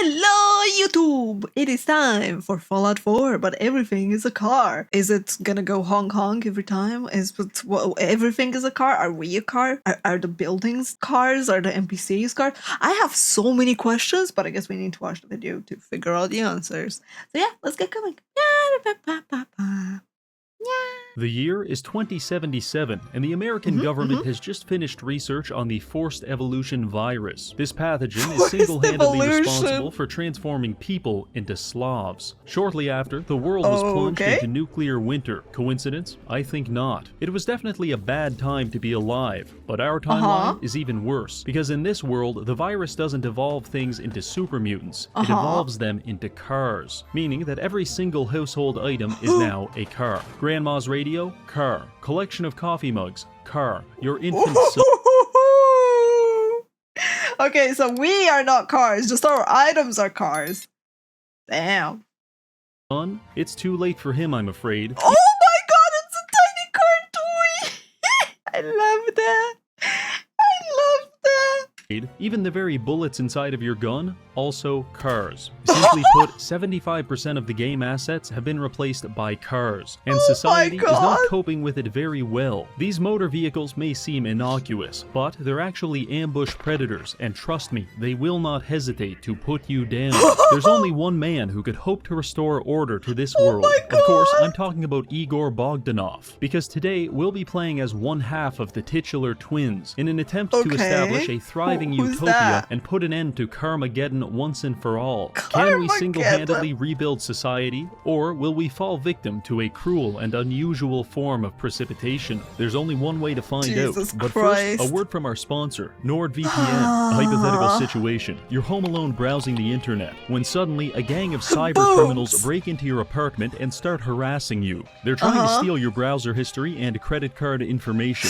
Hello, YouTube! It is time for Fallout 4, but everything is a car. Is it gonna go honk honk every time? Everything is a car? Are we a car? Are the buildings cars? Are the NPCs cars? I have so many questions, but I guess we need to watch the video to figure out the answers. So yeah, let's get going. The year is 2077, and the American government has just finished research on the forced evolution virus. This pathogen is single-handedly responsible for transforming people into Slavs. Shortly after, the world was plunged into nuclear winter. Coincidence? I think not. It was definitely a bad time to be alive, but our timeline is even worse, because in this world, the virus doesn't evolve things into super mutants. It evolves them into cars, meaning that every single household item is now a car. Grandma's radio, car. Collection of coffee mugs, car. Your infant son. Okay, so we are not cars, just our items are cars. Damn. It's too late for him, I'm afraid. Oh my god, it's a tiny car toy! I love that. I love that. Even the very bullets inside of your gun, also cars. Simply put, 75% of the game assets have been replaced by cars, and society is not coping with it very well. These motor vehicles may seem innocuous, but they're actually ambush predators, and trust me, they will not hesitate to put you down. There's only one man who could hope to restore order to this world. Of course, I'm talking about Igor Bogdanov, because today we'll be playing as one half of the titular twins in an attempt to establish a thriving utopia and put an end to Carmageddon once and for all. Can we single-handedly rebuild society, or will we fall victim to a cruel and unusual form of precipitation? There's only one way to find out. But first, a word from our sponsor, NordVPN. A hypothetical situation. You're home alone browsing the internet, when suddenly a gang of cyber criminals break into your apartment and start harassing you. They're trying to steal your browser history and credit card information.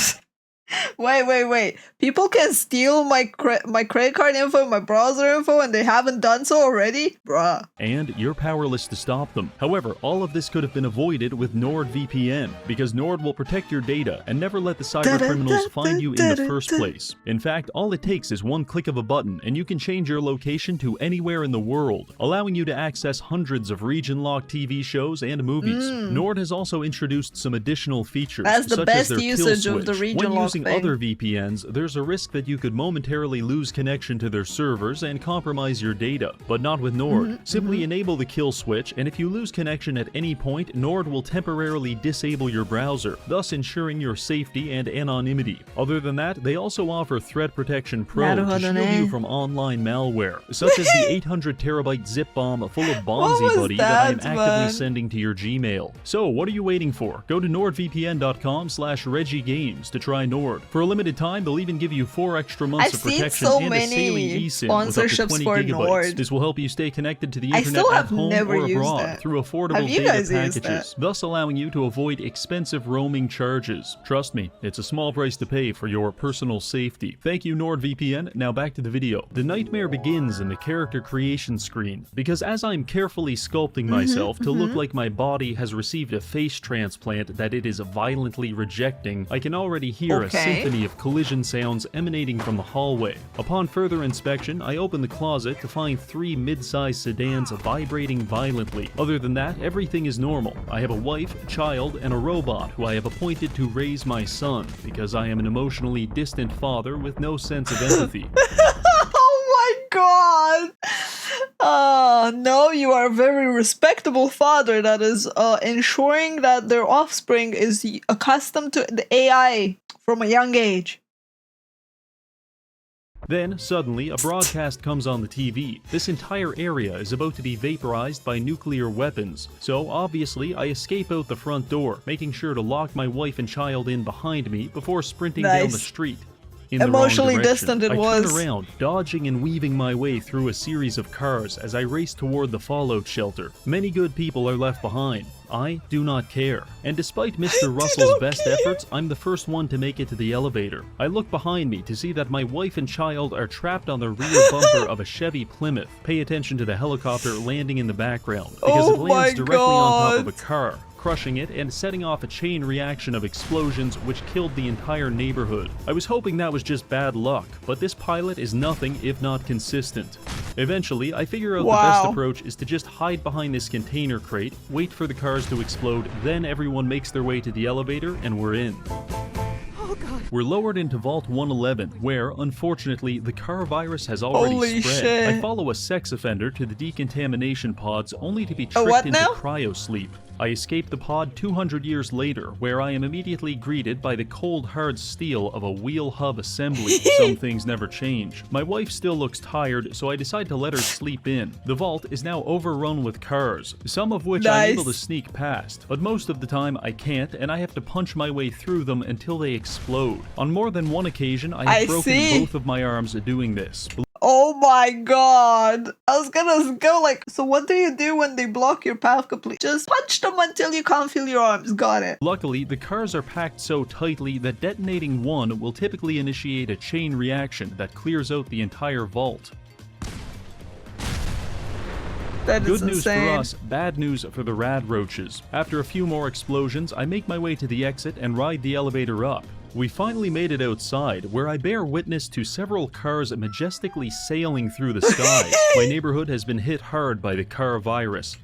Wait. People can steal my credit card info, my browser info, and they haven't done so already? Bruh. And you're powerless to stop them. However, all of this could have been avoided with NordVPN, because Nord will protect your data and never let the cyber criminals find you in the first place. In fact, all it takes is one click of a button, and you can change your location to anywhere in the world, allowing you to access hundreds of region-locked TV shows and movies. Nord has also introduced some additional features, such as their kill switch. When using other VPNs, there's a risk that you could momentarily lose connection to their servers and compromise your data, but not with Nord. Simply enable the kill switch, and if you lose connection at any point, Nord will temporarily disable your browser, thus ensuring your safety and anonymity. Other than that, they also offer Threat Protection Pro to shield you from online malware, such as the 800 terabyte zip bomb full of Bonzi Buddy that I am actively sending to your Gmail. So, what are you waiting for? Go to nordvpn.com/ReggieGames to try Nord. For a limited time, they'll even give you 4 extra months of protection and a sailing eSIM with up to 20 gigabytes. This will help you stay connected to the internet at home or abroad through affordable data packages, thus allowing you to avoid expensive roaming charges. Trust me, it's a small price to pay for your personal safety. Thank you, NordVPN. Now back to the video. The nightmare begins in the character creation screen, because as I'm carefully sculpting myself to look like my body has received a face transplant that it is violently rejecting, I can already hear a symphony of collision sounds emanating from the hallway. Upon further inspection, I open the closet to find 3 mid-sized sedans vibrating violently. Other than that, everything is normal. I have a wife, child, and a robot who I have appointed to raise my son, because I am an emotionally distant father with no sense of empathy. Oh my god! No, you are a very respectable father that is ensuring that their offspring is accustomed to the AI from a young age. Then, suddenly, a broadcast comes on the TV. This entire area is about to be vaporized by nuclear weapons, so obviously I escape out the front door, making sure to lock my wife and child in behind me before sprinting down the street. Emotionally distant it was. I turn around, dodging and weaving my way through a series of cars as I race toward the fallout shelter. Many good people are left behind. I do not care. And despite Mr. Russell's best efforts, I'm the first one to make it to the elevator. I look behind me to see that my wife and child are trapped on the rear bumper of a Chevy Plymouth. Pay attention to the helicopter landing in the background, because it lands directly on top of a car, crushing it and setting off a chain reaction of explosions which killed the entire neighborhood. I was hoping that was just bad luck, but this pilot is nothing if not consistent. Eventually, I figure out the best approach is to just hide behind this container crate, wait for the cars to explode, then everyone makes their way to the elevator and we're in. We're lowered into Vault 111, where, unfortunately, the car virus has already spread. Shit. I follow a sex offender to the decontamination pods, only to be tricked into cryosleep. I escape the pod 200 years later, where I am immediately greeted by the cold hard steel of a wheel hub assembly. Some things never change. My wife still looks tired, so I decide to let her sleep in. The vault is now overrun with cars, some of which I'm able to sneak past, but most of the time I can't, and I have to punch my way through them until they explode. On more than one occasion, I have broken both of my arms doing this. Oh my god. I was gonna go like, so what do you do when they block your path completely? Just punch them until you can't feel your arms. Got it. Luckily, the cars are packed so tightly that detonating one will typically initiate a chain reaction that clears out the entire vault. That is Good news insane. for us, bad news for the rad roaches. After a few more explosions, I make my way to the exit and ride the elevator up. We finally made it outside, where I bear witness to several cars majestically sailing through the skies. My neighborhood has been hit hard by the car virus.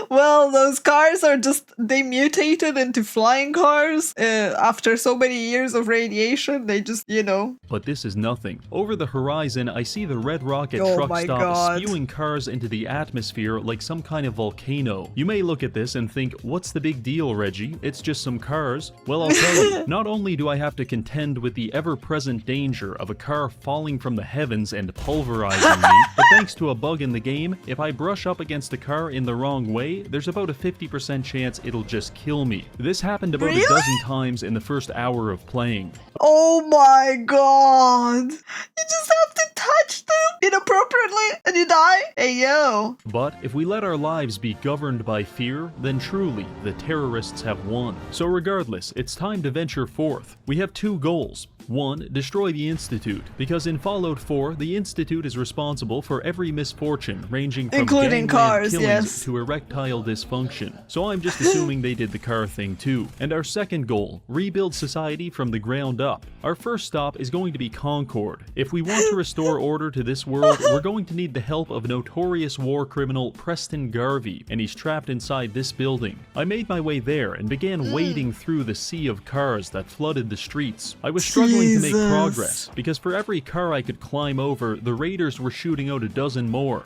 Well, those cars are just, they mutated into flying cars. After so many years of radiation, they just, you know. But this is nothing. Over the horizon, I see the Red Rocket truck stop spewing cars into the atmosphere like some kind of volcano. You may look at this and think, what's the big deal, Reggie? It's just some cars. Well, I'll tell you, not only do I have to contend with the ever-present danger of a car falling from the heavens and pulverizing me, but thanks to a bug in the game, if I brush up against a car in the wrong way, there's about a 50% chance it'll just kill me. This happened about a dozen times in the first hour of playing. Oh my god. You just have to touch them inappropriately and you die? Hey yo. But if we let our lives be governed by fear, then truly, the terrorists have won. So regardless, it's time to venture forth. We have two goals. One, destroy the Institute, because in Fallout 4, the Institute is responsible for every misfortune, ranging from including cars, killings to erectile dysfunction. So I'm just assuming they did the car thing too. And our second goal, rebuild society from the ground up. Our first stop is going to be Concord. If we want to restore order to this world, we're going to need the help of notorious war criminal Preston Garvey, and he's trapped inside this building. I made my way there and began wading through the sea of cars that flooded the streets. I was struggling to make progress, because for every car I could climb over, the raiders were shooting out a dozen more.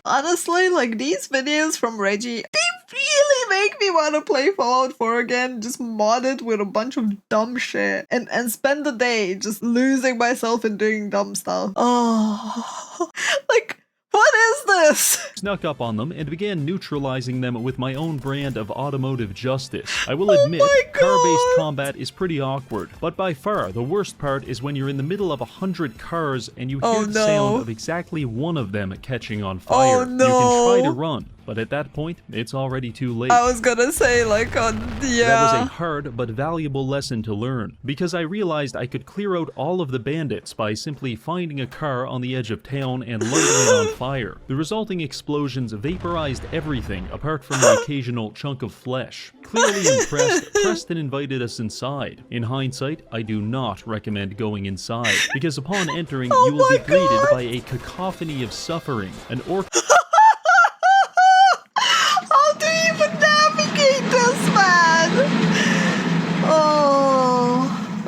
Honestly, like, these videos from Reggie, they really make me want to play Fallout 4 again, just mod it with a bunch of dumb shit, and spend the day just losing myself and doing dumb stuff. Oh, like, what is this? Snuck up on them and began neutralizing them with my own brand of automotive justice. I will admit, car-based combat is pretty awkward, but by far the worst part is when you're in the middle of 100 cars and you hear the sound of exactly one of them catching on fire. You can try to run, but at that point, it's already too late. I was gonna say, like, yeah. That was a hard but valuable lesson to learn, because I realized I could clear out all of the bandits by simply finding a car on the edge of town and lighting it on fire. The resulting explosions vaporized everything apart from the occasional chunk of flesh. Clearly impressed, Preston invited us inside. In hindsight, I do not recommend going inside, because upon entering, you will be greeted by a cacophony of suffering, an How do you even navigate this, man?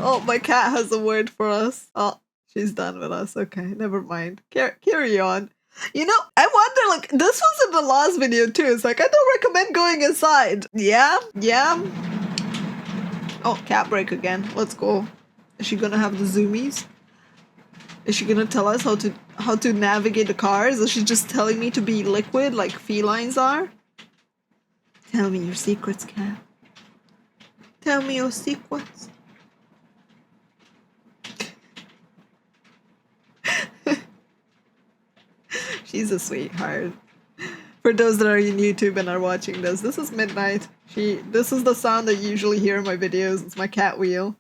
Oh, my cat has a word for us. Oh, she's done with us. Okay, never mind. Carry on. You know, I wonder, like, this was in the last video too. It's like, I don't recommend going inside. Yeah. Oh, cat break again. Let's go. Is she gonna have the zoomies? Is she gonna tell us how to navigate the cars? Is she just telling me to be liquid like felines are? Tell me your secrets, cat. Tell me your secrets. She's a sweetheart. For those that are in YouTube and are watching this is midnight. This is the sound that you usually hear in my videos. It's my cat wheel.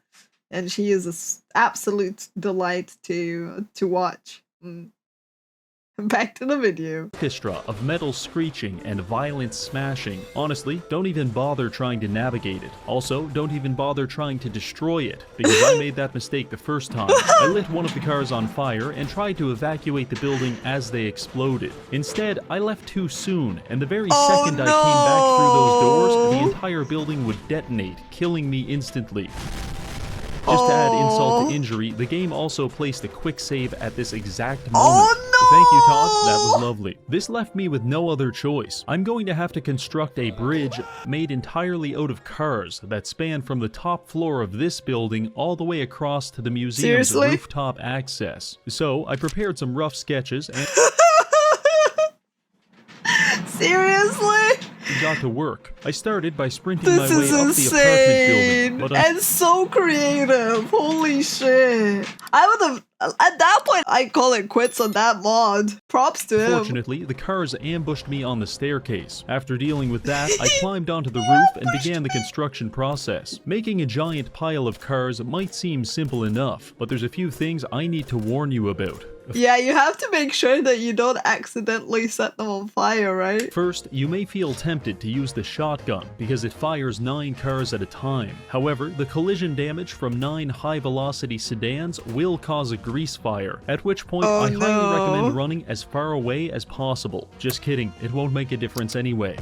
And she is an absolute delight to watch. Back to the video. Orchestra of metal screeching and violent smashing. Honestly, don't even bother trying to navigate it. Also, don't even bother trying to destroy it, because I made that mistake the first time. I lit one of the cars on fire and tried to evacuate the building as they exploded. Instead, I left too soon, and the very second I came back through those doors, the entire building would detonate, killing me instantly. Just to add insult to injury, the game also placed a quick save at this exact moment. Thank you, Todd. That was lovely. This left me with no other choice. I'm going to have to construct a bridge made entirely out of cars that span from the top floor of this building all the way across to the museum's rooftop access. So, I prepared some rough sketches and Seriously? got to work. I started by sprinting my way This up is the apartment insane building. and so creative. Holy shit. I would have, at that point, I call it quits on that mod. Props to him. Fortunately, the cars ambushed me on the staircase. After dealing with that, I climbed onto the roof and began the construction process. Making a giant pile of cars might seem simple enough, but there's a few things I need to warn you about. Yeah, you have to make sure that you don't accidentally set them on fire, right? First, you may feel tempted to use the shotgun because it fires 9 cars at a time. However, the collision damage from 9 high-velocity sedans will cause a grease fire, at which point I highly recommend running as far away as possible. Just kidding, it won't make a difference anyway.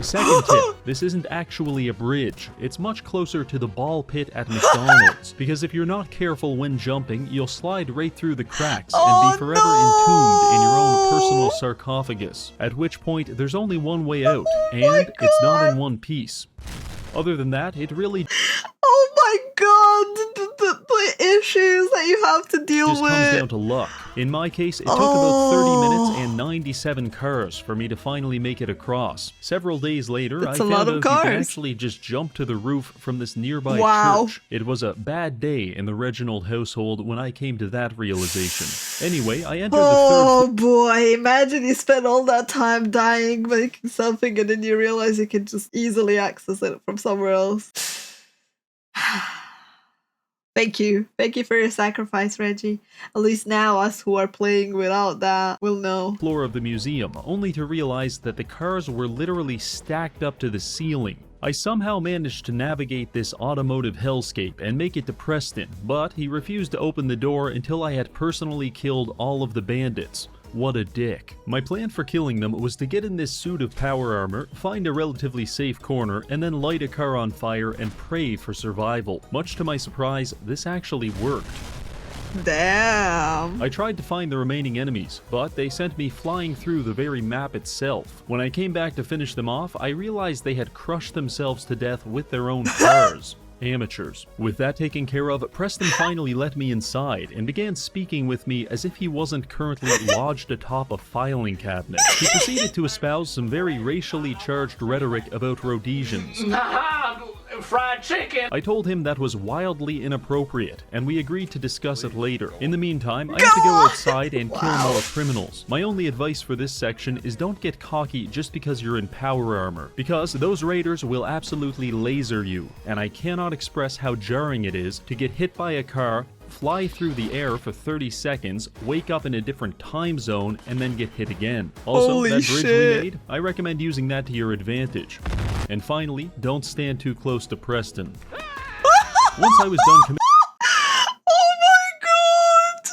Second tip, this isn't actually a bridge. It's much closer to the ball pit at McDonald's, because if you're not careful when jumping, you'll slide right through the cracks and be forever entombed in your own personal sarcophagus, at which point there's only one way out, and it's not in one piece. Other than that, it really Oh my god, the issues that you have to deal just with. comes down to luck. In my case, it took about 30 minutes and 97 cars for me to finally make it across. Several days later, I found out you can actually just jump to the roof from this nearby church. It was a bad day in the Reginald household when I came to that realization. Anyway, I entered the third. Oh boy, imagine you spent all that time dying making something and then you realize you can just easily access it from somewhere else. Thank you. Thank you for your sacrifice, Reggie. At least now us who are playing without that will know. Floor of the museum, only to realize that the cars were literally stacked up to the ceiling. I somehow managed to navigate this automotive hellscape and make it to Preston, but he refused to open the door until I had personally killed all of the bandits. What a dick. My plan for killing them was to get in this suit of power armor, find a relatively safe corner, and then light a car on fire and pray for survival. Much to my surprise, this actually worked. Damn. I tried to find the remaining enemies, but they sent me flying through the very map itself. When I came back to finish them off, I realized they had crushed themselves to death with their own cars. Amateurs. With that taken care of, Preston finally let me inside and began speaking with me as if he wasn't currently lodged atop a filing cabinet. He proceeded to espouse some very racially charged rhetoric about Rhodesians. Fried chicken! I told him that was wildly inappropriate, and we agreed to discuss it later. In the meantime, I have to go outside and kill more criminals. My only advice for this section is don't get cocky just because you're in power armor, because those raiders will absolutely laser you, and I cannot express how jarring it is to get hit by a car, fly through the air for 30 seconds, wake up in a different time zone, and then get hit again. Also, that bridge we made, I recommend using that to your advantage. And finally, don't stand too close to Preston. Once I was done Oh my god!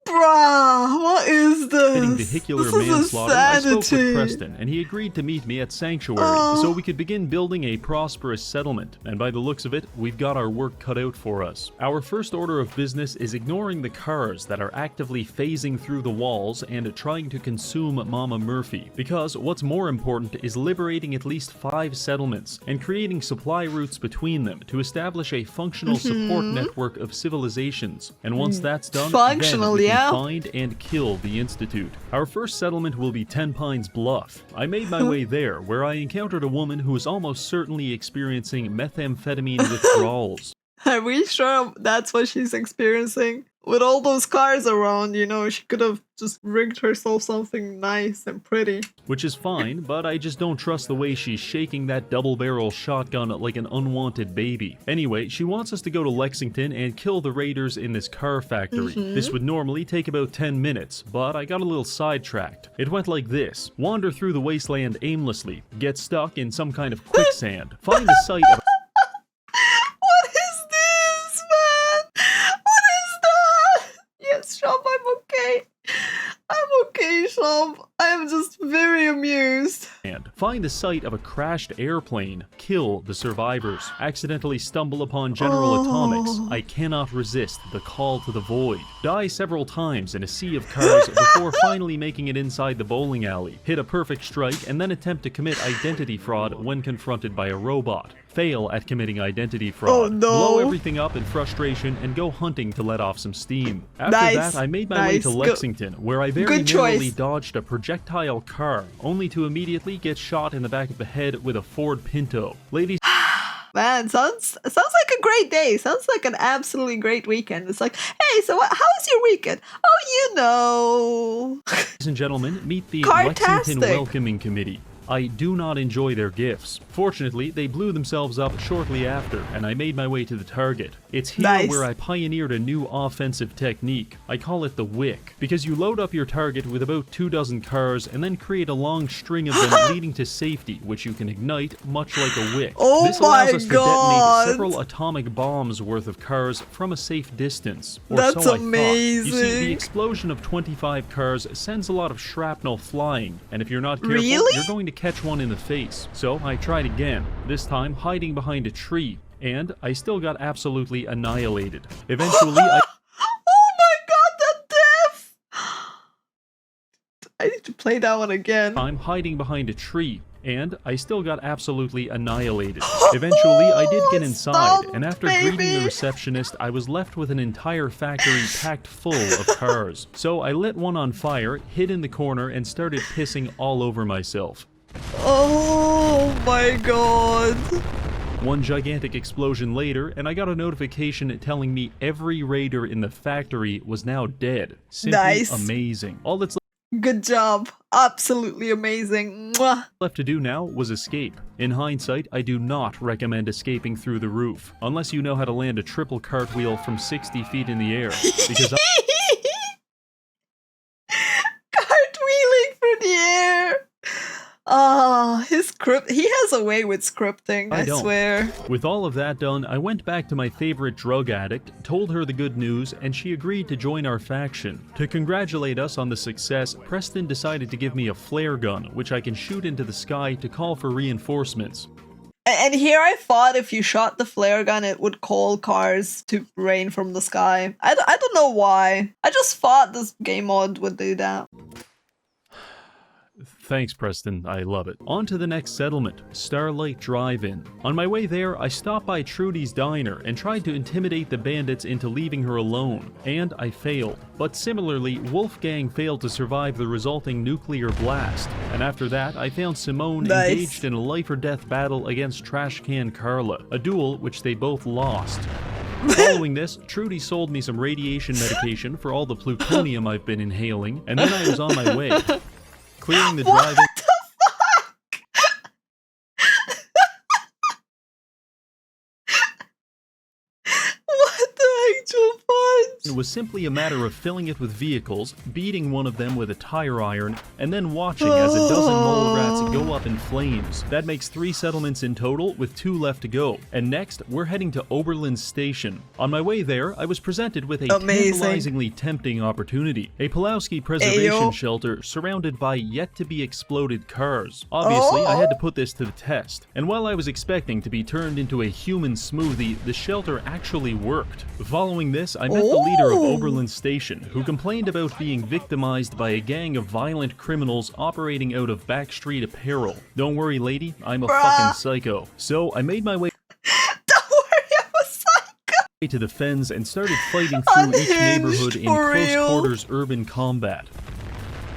Bruh, what is this? committing vehicular manslaughter, I spoke with Preston, and he agreed to meet me at Sanctuary so we could begin building a prosperous settlement. And by the looks of it, we've got our work cut out for us. Our first order of business is ignoring the cars that are actively phasing through the walls and trying to consume Mama Murphy, because what's more important is liberating at least 5 settlements and creating supply routes between them to establish a functional support network of civilizations. And once that's done, then we can find and kill the Institute. Our first settlement will be 10 Pines Bluff. I made my way there, where I encountered a woman who was almost certainly experiencing methamphetamine withdrawals. Are we sure that's what she's experiencing? With all those cars around, you know, she could have just rigged herself something nice and pretty. Which is fine, but I just don't trust the way she's shaking that double-barrel shotgun like an unwanted baby. Anyway, she wants us to go to Lexington and kill the raiders in this car factory. This would normally take about 10 minutes, but I got a little sidetracked. It went like this. Wander through the wasteland aimlessly, get stuck in some kind of quicksand, find the site of What is this, man? What is that? Yes, Shop, I'm okay. I'm okay, Shop. I'm just very amused. and find the site of a crashed airplane, kill the survivors, accidentally stumble upon General Atomics, I cannot resist the call to the void, die several times in a sea of cars before finally making it inside the bowling alley, hit a perfect strike, and then attempt to commit identity fraud when confronted by a robot. Fail at committing identity fraud, Oh, no. blow everything up in frustration, and go hunting to let off some steam. After Nice. that, I made my way to Nice. Lexington, where I very Good narrowly choice. dodged a projectile car, only to immediately get shot in the back of the head with a Ford Pinto. Ladies Man, sounds like a great day. Sounds like an absolutely great weekend. It's like, hey, so how was your weekend? Oh, you know. and gentlemen, meet the Cartastic. Lexington Welcoming Committee. I do not enjoy their gifts. Fortunately, they blew themselves up shortly after, and I made my way to the target. It's here Nice. where I pioneered a new offensive technique. I call it the wick, because you load up your target with about 24 cars and then create a long string of them leading to safety, which you can ignite much like a wick. Oh This allows my us to God. detonate several atomic bombs worth of cars from a safe distance. Or That's so I thought. You see, amazing. the explosion of 25 cars sends a lot of shrapnel flying, and if you're not careful, Really? you're going to catch one in the face. So I tried again, this time hiding behind a tree, and I still got absolutely annihilated. Eventually, I Oh my God, that death! I need to play that one again. I'm hiding behind a tree, and I still got absolutely annihilated. Eventually, I did get inside, Stop, and after greeting the baby. receptionist, I was left with an entire factory packed full of cars. So I lit one on fire, hid in the corner, and started pissing all over myself. Oh my God. One gigantic explosion later, and I got a notification telling me every raider in the factory was now dead. Simply Nice. amazing. All that's Good job. Absolutely amazing. Mwah. left to do now was escape. In hindsight, I do not recommend escaping through the roof, unless you know how to land a triple cartwheel from 60 feet in the air, because Cartwheeling through the air. Ah, he has a way with scripting, I don't. swear. With all of that done, I went back to my favorite drug addict, told her the good news, and she agreed to join our faction. To congratulate us on the success, Preston decided to give me a flare gun, which I can shoot into the sky to call for reinforcements. And here I thought if you shot the flare gun, it would call cars to rain from the sky. I don't know why. I just thought this game mod would do that. Thanks, Preston. I love it. On to the next settlement, Starlight Drive-In. On my way there, I stopped by Trudy's diner and tried to intimidate the bandits into leaving her alone, and I failed. But similarly, Wolfgang failed to survive the resulting nuclear blast, and after that, I found Simone Nice. engaged in a life-or-death battle against Trash Can Carla, a duel which they both lost. Following this, Trudy sold me some radiation medication for all the plutonium I've been inhaling, and then I was on my way. Clearing the drive-in. What the fuck? What the actual fudge? It was simply a matter of filling it with vehicles, beating one of them with a tire iron, and then watching as a dozen mole rats go up in flames. That makes 3 settlements in total, with 2 left to go. And next, we're heading to Oberlin Station. On my way there, I was presented with a Amazing. tantalizingly tempting opportunity. A Pulowski preservation Ayo. shelter surrounded by yet-to-be-exploded cars. Obviously, I had to put this to the test. And while I was expecting to be turned into a human smoothie, the shelter actually worked. Following this, I met the leader of Ooh. Oberlin Station, who complained about being victimized by a gang of violent criminals operating out of Backstreet Apparel. Don't worry, lady, I'm a Bruh. fucking psycho. So I made my way Don't worry, I'm a psycho. to the fens and started fighting through each Unhinged, neighborhood in for close real. quarters urban combat.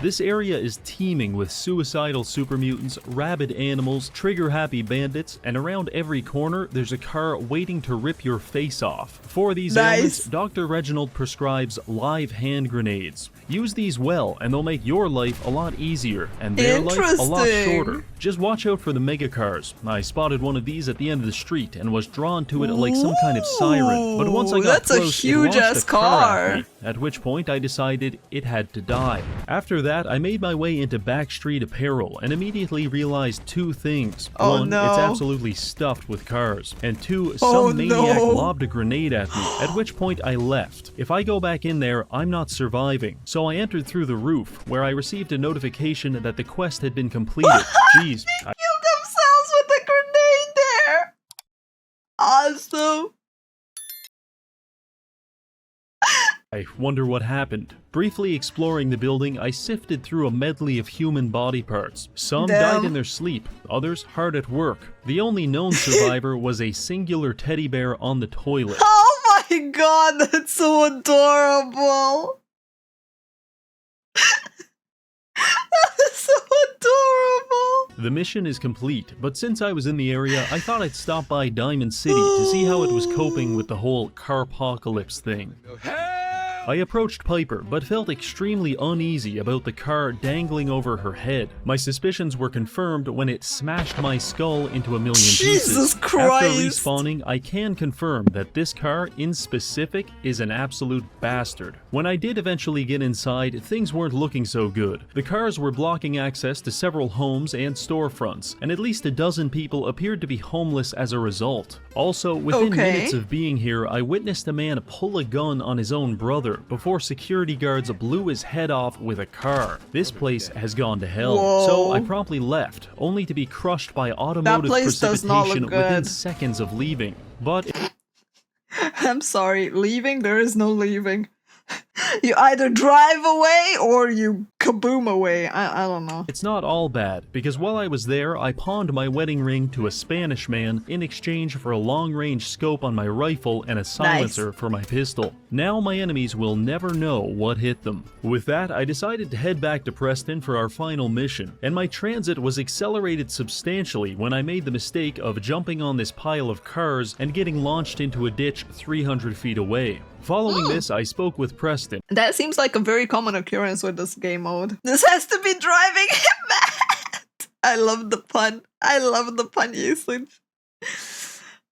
This area is teeming with suicidal super mutants, rabid animals, trigger-happy bandits, and around every corner there's a car waiting to rip your face off. For these ailments, Dr. Reginald prescribes live hand grenades. Use these well, and they'll make your life a lot easier, and their life a lot shorter. Just watch out for the mega cars. I spotted one of these at the end of the street and was drawn to it like some kind of siren, but once I got close, it launched a car at me, at which point I decided it had to die. After that, I made my way into Backstreet Apparel and immediately realized two things. One, it's absolutely stuffed with cars, and two, some maniac lobbed a grenade at me, at which point I left. If I go back in there, I'm not surviving. So I entered through the roof, where I received a notification that the quest had been completed. Jeez. They killed themselves with a grenade there! Awesome! I wonder what happened. Briefly exploring the building, I sifted through a medley of human body parts. Some died in their sleep, others hard at work. The only known survivor was a singular teddy bear on the toilet. Oh my god, that's so adorable! That is so adorable! The mission is complete, but since I was in the area, I thought I'd stop by Diamond City to see how it was coping with the whole carpocalypse thing. I approached Piper, but felt extremely uneasy about the car dangling over her head. My suspicions were confirmed when it smashed my skull into a million pieces. Jesus Christ! After respawning, I can confirm that this car, in specific, is an absolute bastard. When I did eventually get inside, things weren't looking so good. The cars were blocking access to several homes and storefronts, and at least a dozen people appeared to be homeless as a result. Also, within minutes of being here, I witnessed a man pull a gun on his own brother before security guards blew his head off with a car. This place has gone to hell. Whoa. So I promptly left, only to be crushed by automotive precipitation within seconds of leaving. But I'm sorry, leaving? There is no leaving. You either drive away or you kaboom away. I don't know. It's not all bad, because while I was there, I pawned my wedding ring to a Spanish man in exchange for a long-range scope on my rifle and a silencer for my pistol. Now my enemies will never know what hit them. With that, I decided to head back to Preston for our final mission, and my transit was accelerated substantially when I made the mistake of jumping on this pile of cars and getting launched into a ditch 300 feet away. Following this, I spoke with Preston. That seems like a very common occurrence with this game mode. This has to be driving him mad! I love the pun. I love the pun usage.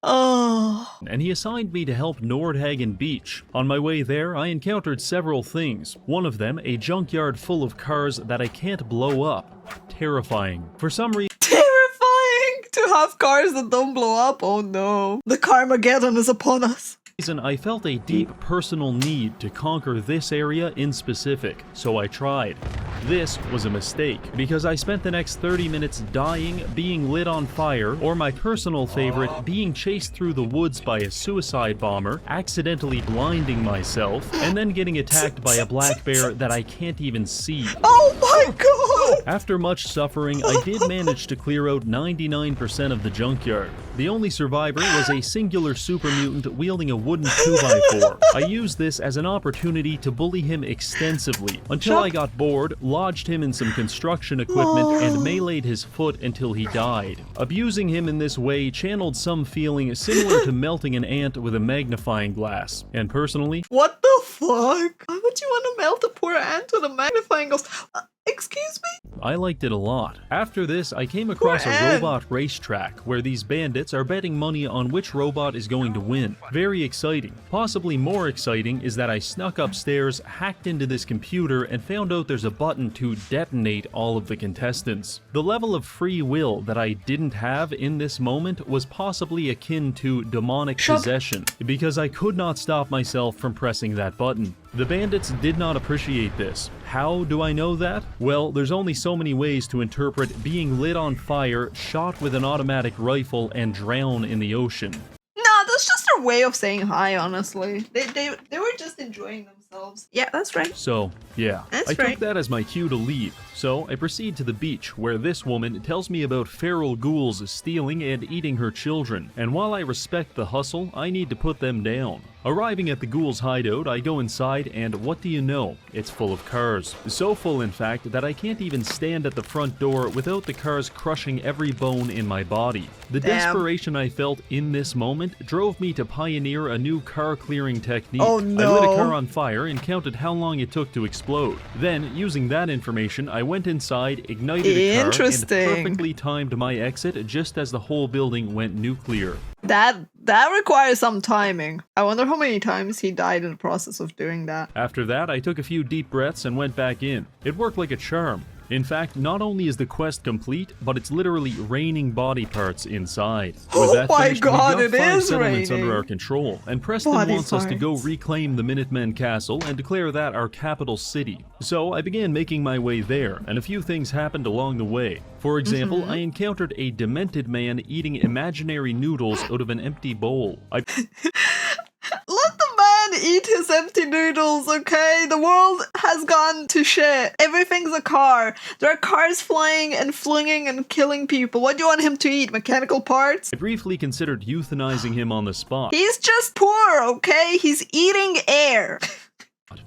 Oh. And he assigned me to help Nordhagen Beach. On my way there, I encountered several things. One of them, a junkyard full of cars that I can't blow up. Terrifying. For some reason... Terrifying! To have cars that don't blow up? Oh no. The Carmageddon is upon us. I felt a deep personal need to conquer this area in specific, so I tried. This was a mistake, because I spent the next 30 minutes dying, being lit on fire, or my personal favorite, being chased through the woods by a suicide bomber, accidentally blinding myself, and then getting attacked by a black bear that I can't even see. Oh my god! After much suffering, I did manage to clear out 99% of the junkyard. The only survivor was a singular super mutant wielding a wooden 2x4. I used this as an opportunity to bully him extensively, until I got bored, lodged him in some construction equipment, and meleeed his foot until he died. Abusing him in this way channeled some feeling similar to melting an ant with a magnifying glass. And personally... What the fuck? Why would you want to melt a poor ant with a magnifying glass? Excuse me? I liked it a lot. After this, I came across a robot racetrack where these bandits are betting money on which robot is going to win. Very exciting. Possibly more exciting is that I snuck upstairs, hacked into this computer, and found out there's a button to detonate all of the contestants. The level of free will that I didn't have in this moment was possibly akin to demonic possession, because I could not stop myself from pressing that button. The bandits did not appreciate this. How do I know that? Well, there's only so many ways to interpret being lit on fire, shot with an automatic rifle, and drown in the ocean. Nah, that's just their way of saying hi, honestly. They were just enjoying themselves. Yeah, that's right. So, yeah. I took that as my cue to leave. So, I proceed to the beach, where this woman tells me about feral ghouls stealing and eating her children. And while I respect the hustle, I need to put them down. Arriving at the ghouls' hideout, I go inside and what do you know? It's full of cars. So full in fact that I can't even stand at the front door without the cars crushing every bone in my body. The desperation I felt in this moment drove me to pioneer a new car clearing technique. Oh no. I lit a car on fire and counted how long it took to explode. Then, using that information, I went inside, ignited a car, and perfectly timed my exit just as the whole building went nuclear. That requires some timing. I wonder how many times he died in the process of doing that. After that, I took a few deep breaths and went back in. It worked like a charm. In fact, not only is the quest complete, but it's literally raining body parts inside. With that finished, we've got 5 settlements under our control, and Preston wants us to go reclaim the Minutemen Castle and declare that our capital city. So I began making my way there, and a few things happened along the way. For example, I encountered a demented man eating imaginary noodles out of an empty bowl. Let the man eat his empty noodles, okay? The world has gone to shit. Everything's a car. There are cars flying and flinging and killing people. What do you want him to eat? Mechanical parts? I briefly considered euthanizing him on the spot. He's just poor, okay? He's eating air.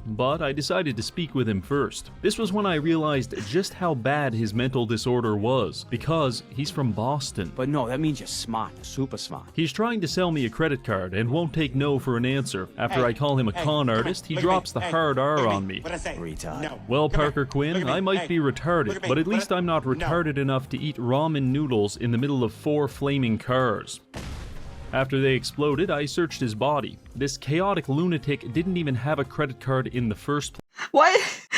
But I decided to speak with him first. This was when I realized just how bad his mental disorder was, because he's from Boston. But no, that means you're smart, super smart. He's trying to sell me a credit card and won't take no for an answer. After I call him a con artist, he drops the hard R on me. Retard. Well, Parker Quinn, I might be retarded, but at least I'm not retarded enough to eat ramen noodles in the middle of 4 flaming cars. After they exploded, I searched his body. This chaotic lunatic didn't even have a credit card in the first place.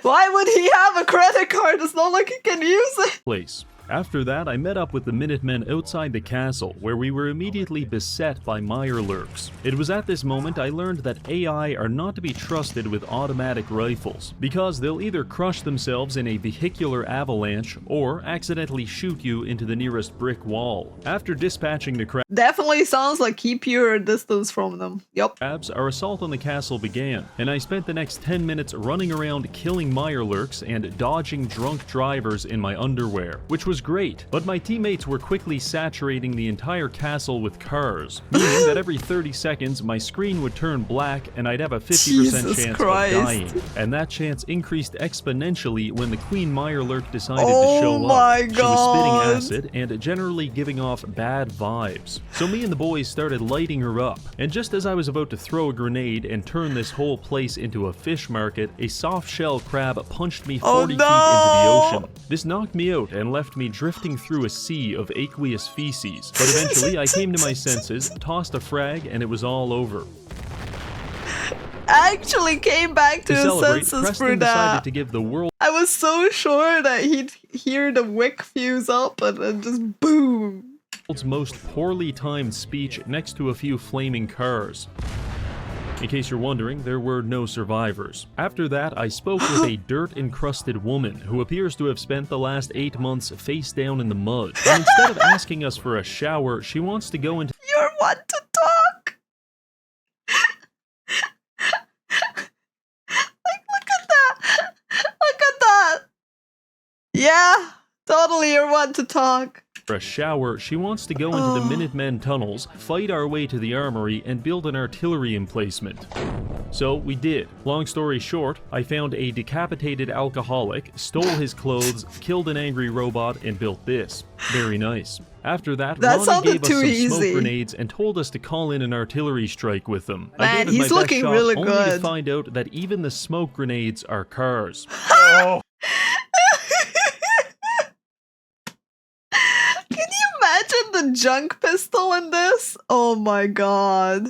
Why would he have a credit card? It's not like he can use it. After that, I met up with the Minutemen outside the castle, where we were immediately beset by Mirelurks. It was at this moment I learned that AI are not to be trusted with automatic rifles, because they'll either crush themselves in a vehicular avalanche, or accidentally shoot you into the nearest brick wall. After dispatching the crabs, definitely sounds like keep your distance from them. Yup. Our assault on the castle began, and I spent the next 10 minutes running around killing Mirelurks and dodging drunk drivers in my underwear, which was great, but my teammates were quickly saturating the entire castle with cars, meaning that every 30 seconds my screen would turn black and I'd have a 50% chance of dying. And that chance increased exponentially when the Queen Mirelurk decided to show up. She was spitting acid and generally giving off bad vibes. So me and the boys started lighting her up, and just as I was about to throw a grenade and turn this whole place into a fish market, a soft-shell crab punched me 40 feet into the ocean. This knocked me out and left me drifting through a sea of aqueous feces, but eventually I came to my senses, tossed a frag, and it was all over. Actually came back to his senses Preston for that. Decided to give the world. I was so sure that he'd hear the wick fuse up and then just boom. World's most poorly timed speech next to a few flaming cars. In case you're wondering, there were no survivors. After that, I spoke with a dirt-encrusted woman who appears to have spent the last 8 months face down in the mud. And instead of asking us for a shower, she wants to go into— You're one to talk! Like, look at that! Look at that! Yeah, totally you're one to talk. For a shower, she wants to go into the Minutemen tunnels, fight our way to the armory, and build an artillery emplacement. So we did. Long story short, I found a decapitated alcoholic, stole his clothes, killed an angry robot, and built this. Very nice. After that, Ronnie gave us some smoke grenades and told us to call in an artillery strike with them. Man, I gave it he's my looking best shot, really only good. to find out that even the smoke grenades are cars. Can you imagine the junk pistol in this? Oh my god.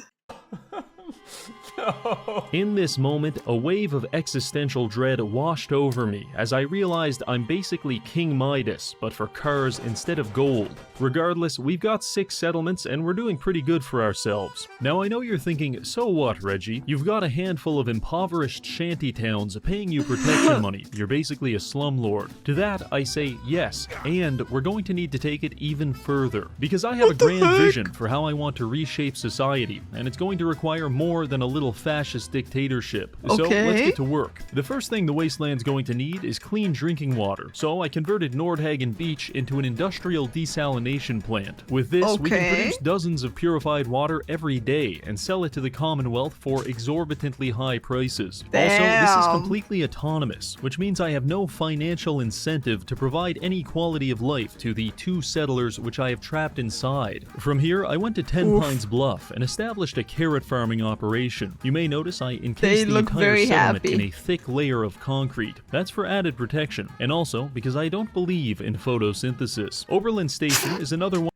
In this moment, a wave of existential dread washed over me as I realized I'm basically King Midas, but for cars instead of gold. Regardless, we've got 6 settlements and we're doing pretty good for ourselves. Now I know you're thinking, so what, Reggie? You've got a handful of impoverished shanty towns paying you protection money. You're basically a slumlord. To that, I say yes, and we're going to need to take it even further. Because I have a grand vision for how I want to reshape society, and it's going to require more than a little real fascist dictatorship. So Okay. let's get to work. The first thing the Wasteland's going to need is clean drinking water. So I converted Nordhagen Beach into an industrial desalination plant. With this, we can Okay. produce dozens of purified water every day and sell it to the Commonwealth for exorbitantly high prices. Also, this is Damn. completely autonomous, which means I have no financial incentive to provide any quality of life to the 2 settlers which I have trapped inside. From here, I went to Ten Pines Bluff and established a carrot farming operation. You may notice I They encased the look entire very settlement happy. in a thick layer of concrete. That's for added protection, and also because I don't believe in photosynthesis. Oberlin Station is another one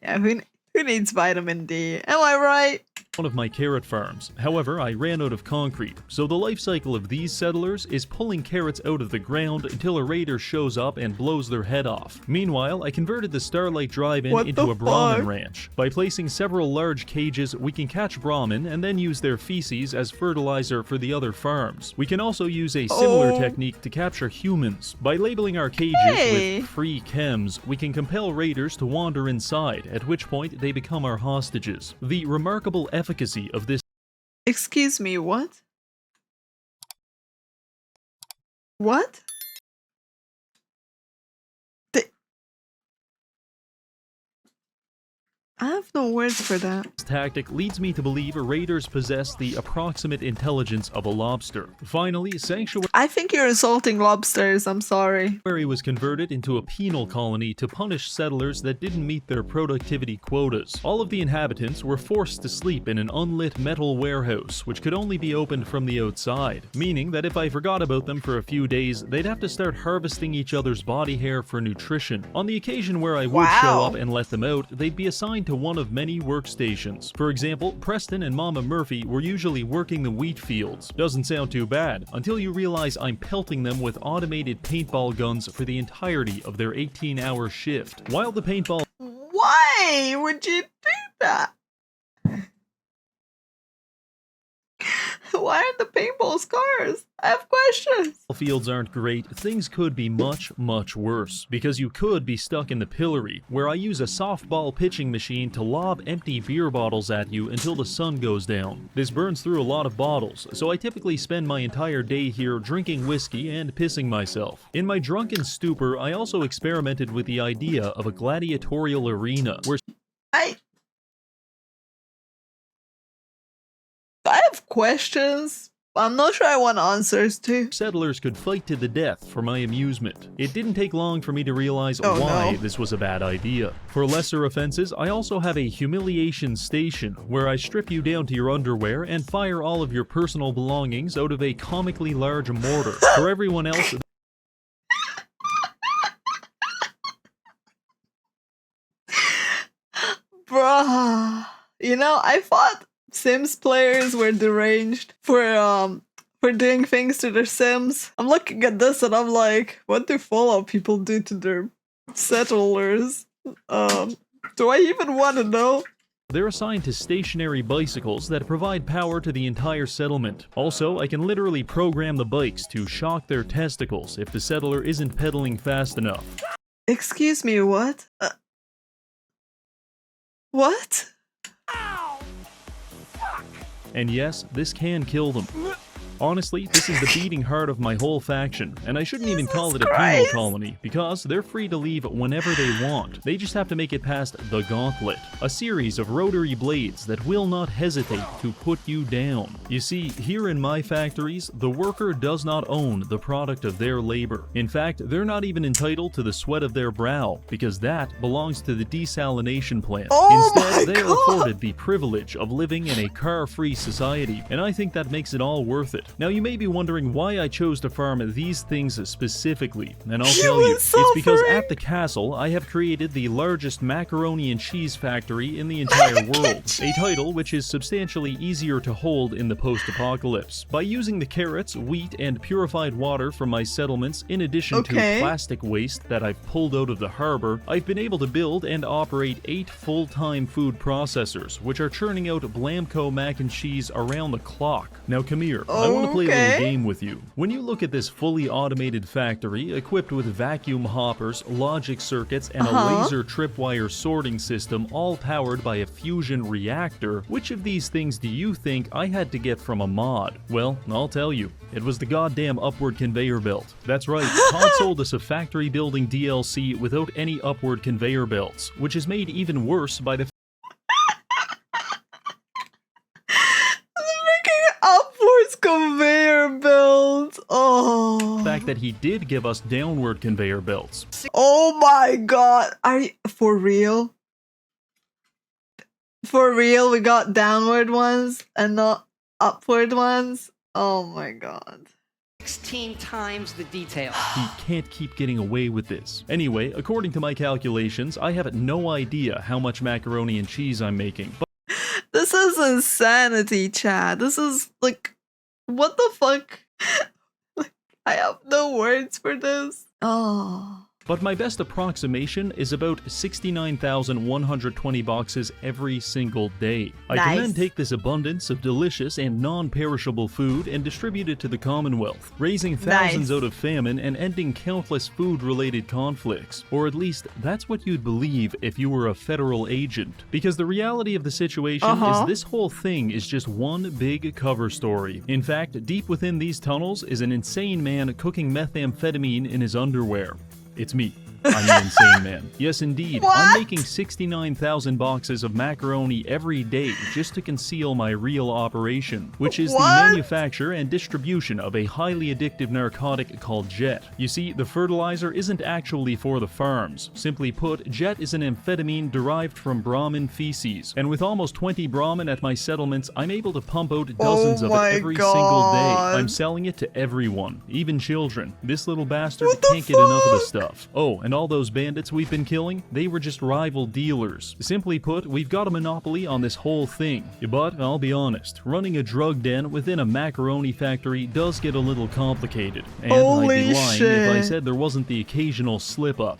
Yeah, who needs vitamin D? Am I right? of my carrot farms. However, I ran out of concrete, so the life cycle of these settlers is pulling carrots out of the ground until a raider shows up and blows their head off. Meanwhile, I converted the Starlight Drive-In What into the a Brahmin fuck? ranch. By placing several large cages, we can catch Brahmin and then use their feces as fertilizer for the other farms. We can also use a similar Oh. technique to capture humans. By labeling our cages Hey. with free chems, we can compel raiders to wander inside, at which point they become our hostages. The remarkable efficacy of this Excuse me, what? What? I have no words for that. tactic leads me to believe raiders possess the approximate intelligence of a lobster. Finally, Sanctuary I think you're insulting lobsters, I'm sorry. was converted into a penal colony to punish settlers that didn't meet their productivity quotas. All of the inhabitants were forced to sleep in an unlit metal warehouse, which could only be opened from the outside, meaning that if I forgot about them for a few days, they'd have to start harvesting each other's body hair for nutrition. On the occasion where I would show Wow. up and let them out, they'd be assigned to one of many workstations. For example, Preston and Mama Murphy were usually working the wheat fields. Doesn't sound too bad, until you realize I'm pelting them with automated paintball guns for the entirety of their 18-hour shift. While the paintball Why would you do that? Why aren't the paintball scars? I have questions. fields aren't great, things could be much, much worse. Because you could be stuck in the pillory, where I use a softball pitching machine to lob empty beer bottles at you until the sun goes down. This burns through a lot of bottles, so I typically spend my entire day here drinking whiskey and pissing myself. In my drunken stupor, I also experimented with the idea of a gladiatorial arena, where I have questions. I'm not sure I want answers to. settlers could fight to the death for my amusement. It didn't take long for me to realize Oh, why no. this was a bad idea. For lesser offenses, I also have a humiliation station, where I strip you down to your underwear and fire all of your personal belongings out of a comically large mortar. For everyone else, Bruh. You know, I thought Sims players were deranged for doing things to their Sims. I'm looking at this and I'm like, what do Fallout people do to their settlers? Do I even want to know? they're assigned to stationary bicycles that provide power to the entire settlement. Also, I can literally program the bikes to shock their testicles if the settler isn't pedaling fast enough. Excuse me, what? What? And yes, this can kill them. Honestly, this is the beating heart of my whole faction, and I shouldn't even call it a penal Christ. colony, because they're free to leave whenever they want. They just have to make it past the gauntlet, a series of rotary blades that will not hesitate to put you down. You see, here in my factories, the worker does not own the product of their labor. In fact, they're not even entitled to the sweat of their brow, because that belongs to the desalination plant. Oh Instead, my they are God. afforded the privilege of living in a car-free society, and I think that makes it all worth it. Now you may be wondering why I chose to farm these things specifically, and I'll tell you, was it's because suffering. at the castle I have created the largest macaroni and cheese factory in the entire world, a title which is substantially easier to hold in the post-apocalypse. By using the carrots, wheat, and purified water from my settlements in addition Okay. to plastic waste that I've pulled out of the harbor, I've been able to build and operate 8 full-time food processors, which are churning out Blamco mac and cheese around the clock. Now come here, I Oh want to play a little Okay. game with you. When you look at this fully automated factory equipped with vacuum hoppers, logic circuits, and a laser tripwire sorting system all powered by a fusion reactor, which of these things do you think I had to get from a mod? Well, I'll tell you. It was the goddamn upward conveyor belt. That's right, Todd sold us a factory building DLC without any upward conveyor belts, which is made even worse by the Upwards conveyor belt. Oh. fact that he did give us downward conveyor belts. Oh my god. Are you for real? For real, we got downward ones and not upward ones? Oh my god. 16 times the detail. He can't keep getting away with this. Anyway, according to my calculations, I have no idea how much macaroni and cheese I'm making. This is insanity, Chad. This is like, what the fuck? Like, I have no words for this. Oh. But my best approximation is about 69,120 boxes every single day. I can then Nice. take this abundance of delicious and non-perishable food and distribute it to the Commonwealth, raising thousands Nice. out of famine and ending countless food-related conflicts. Or at least, that's what you'd believe if you were a federal agent. Because the reality of the situation is this whole thing is just one big cover story. In fact, deep within these tunnels is an insane man cooking methamphetamine in his underwear. It's me. I'm the insane man. Yes, indeed. I'm What? making 69,000 boxes of macaroni every day just to conceal my real operation, which is the What? manufacture and distribution of a highly addictive narcotic called Jet. You see, the fertilizer isn't actually for the farms. Simply put, Jet is an amphetamine derived from Brahmin feces, and with almost 20 Brahmin at my settlements, I'm able to pump out dozens of my it every single day. God. I'm selling it to everyone, even children. This little bastard What the can't get enough of the fuck? stuff. Oh, and all those bandits we've been killing, they were just rival dealers. Simply put, we've got a monopoly on this whole thing. But I'll be honest, running a drug den within a macaroni factory does get a little complicated. And I'd Holy be lying if I shit. said there wasn't the occasional slip-up.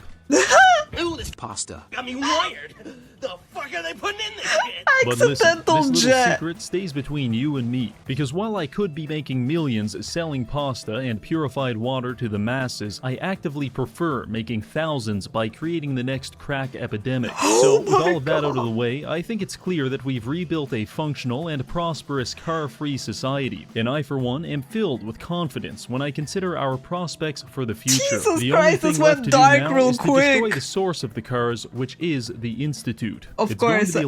Ooh, this pasta. Got me wired. The fuck are they putting in this shit? But listen, Accidental this little jet. secret stays between you and me, because while I could be making millions selling pasta and purified water to the masses, I actively prefer making thousands by creating the next crack epidemic. So, with all of that out of the way, I think it's clear that we've rebuilt a functional and prosperous car-free society, and I, for one, am filled with confidence when I consider our prospects for the future. Jesus the Christ, only thing this left went to dark do now real is to destroy quick. the source of the cars, which is the Institute. Of It's going course. to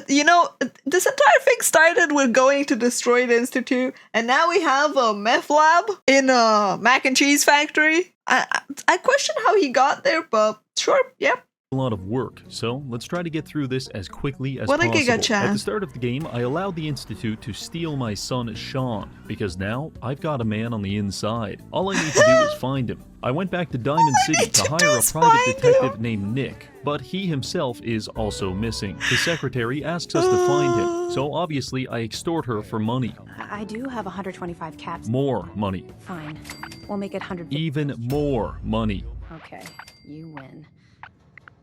be You know, this entire thing started with going to destroy the Institute, and now we have a meth lab in a mac and cheese factory. I question how he got there, but sure, yep. a lot of work, so let's try to get through this as quickly as What a possible. giga chat. At the start of the game, I allowed the Institute to steal my son Sean, because now I've got a man on the inside. All I need to do is find him. I went back to Diamond City to hire a private find detective him. named Nick, but he himself is also missing. His secretary asks us to find him, so obviously I extort her for money. I do have 125 caps. More money. Fine. We'll make it 150. Even more money. Okay, you win.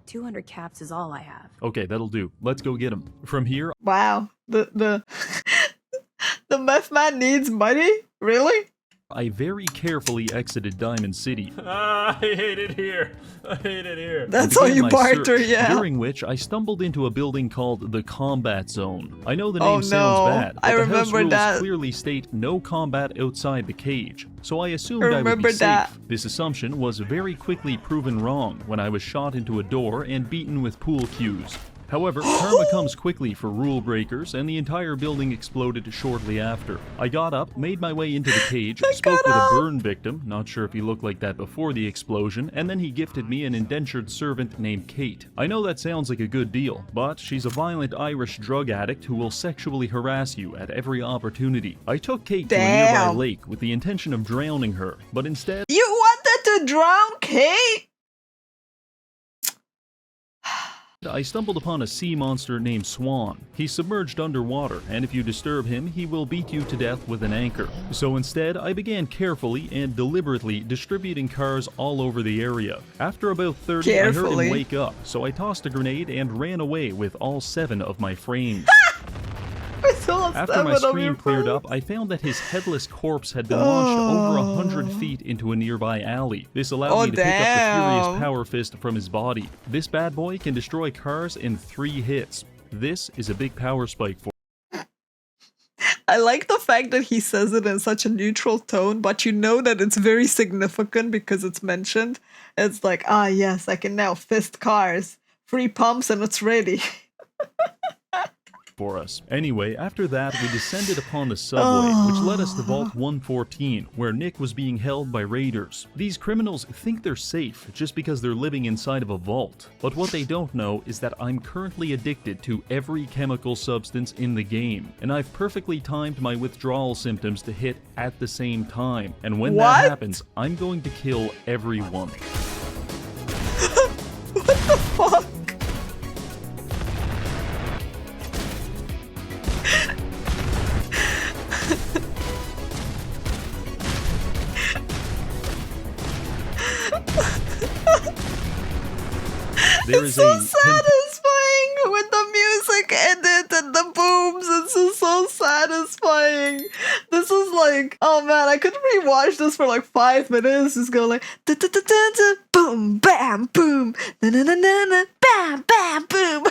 200 caps is all I have. Okay, that'll do. Let's go get him. From here, Wow, the the meth man needs money? Really? I very carefully exited Diamond City. I hate it here. I hate it here. That's and how began you my barter, search, yeah. During which I stumbled into a building called the Combat Zone. I know the name Oh, sounds no. bad, but I the house remember rules that. clearly state no combat outside the cage, so I assumed I I would remember be that. safe. This assumption was very quickly proven wrong when I was shot into a door and beaten with pool cues. However, karma comes quickly for rule breakers, and the entire building exploded shortly after. I got up, made my way into the cage, spoke with a burn victim, not sure if he looked like that before the explosion, and then he gifted me an indentured servant named Kate. I know that sounds like a good deal, but she's a violent Irish drug addict who will sexually harass you at every opportunity. I took Kate to a nearby Damn. lake with the intention of drowning her, but instead, You wanted to drown Kate? I stumbled upon a sea monster named Swan. He's submerged underwater, and if you disturb him, he will beat you to death with an anchor. So instead, I began carefully and deliberately distributing cars all over the area. After about 30, I heard Carefully. him wake up, so I tossed a grenade and ran away with all 7 of my frames. We still have After 7 my of your stream cleared friends. up, I found that his headless corpse had been launched over 100 feet into a nearby alley. This allowed me to pick up the furious power fist from his body. This bad boy can destroy cars in 3 hits. This is a big power spike for I like the fact that he says it in such a neutral tone, but you know that it's very significant because it's mentioned. It's like, ah, yes, I can now fist cars. 3 pumps and it's ready. us. Anyway, after that, we descended upon the subway, which led us to Vault 114, where Nick was being held by raiders. These criminals think they're safe just because they're living inside of a vault. But what they don't know is that I'm currently addicted to every chemical substance in the game, and I've perfectly timed my withdrawal symptoms to hit at the same time. And when that happens, I'm going to kill everyone. What the fuck? There it's so satisfying with the music edit and the booms. It's just so satisfying. This is like, oh man, I could rewatch this for like 5 minutes. Just go like, da da da da da, boom, bam, boom, na na na na na, bam, bam, boom.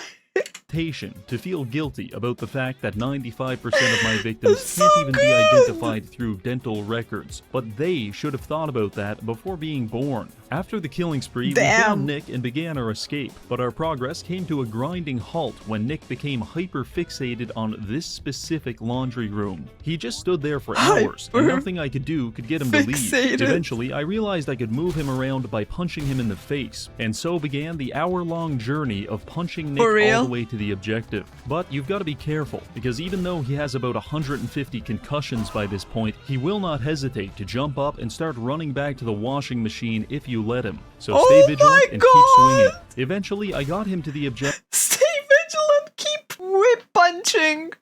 To feel guilty about the fact that 95% of my victims can't even be identified through dental records, but they should have thought about that before being born. After the killing spree, we found Nick and began our escape, but our progress came to a grinding halt when Nick became hyper-fixated on this specific laundry room. He just stood there for hours, and nothing I could do could get him to leave. Eventually, I realized I could move him around by punching him in the face, and so began the hour-long journey of punching Nick all the way to the objective. But you've got to be careful, because even though he has about 150 concussions by this point, he will not hesitate to jump up and start running back to the washing machine if you let him. So stay vigilant and keep swinging. Eventually, I got him to the objective. Stay vigilant, keep whip punching.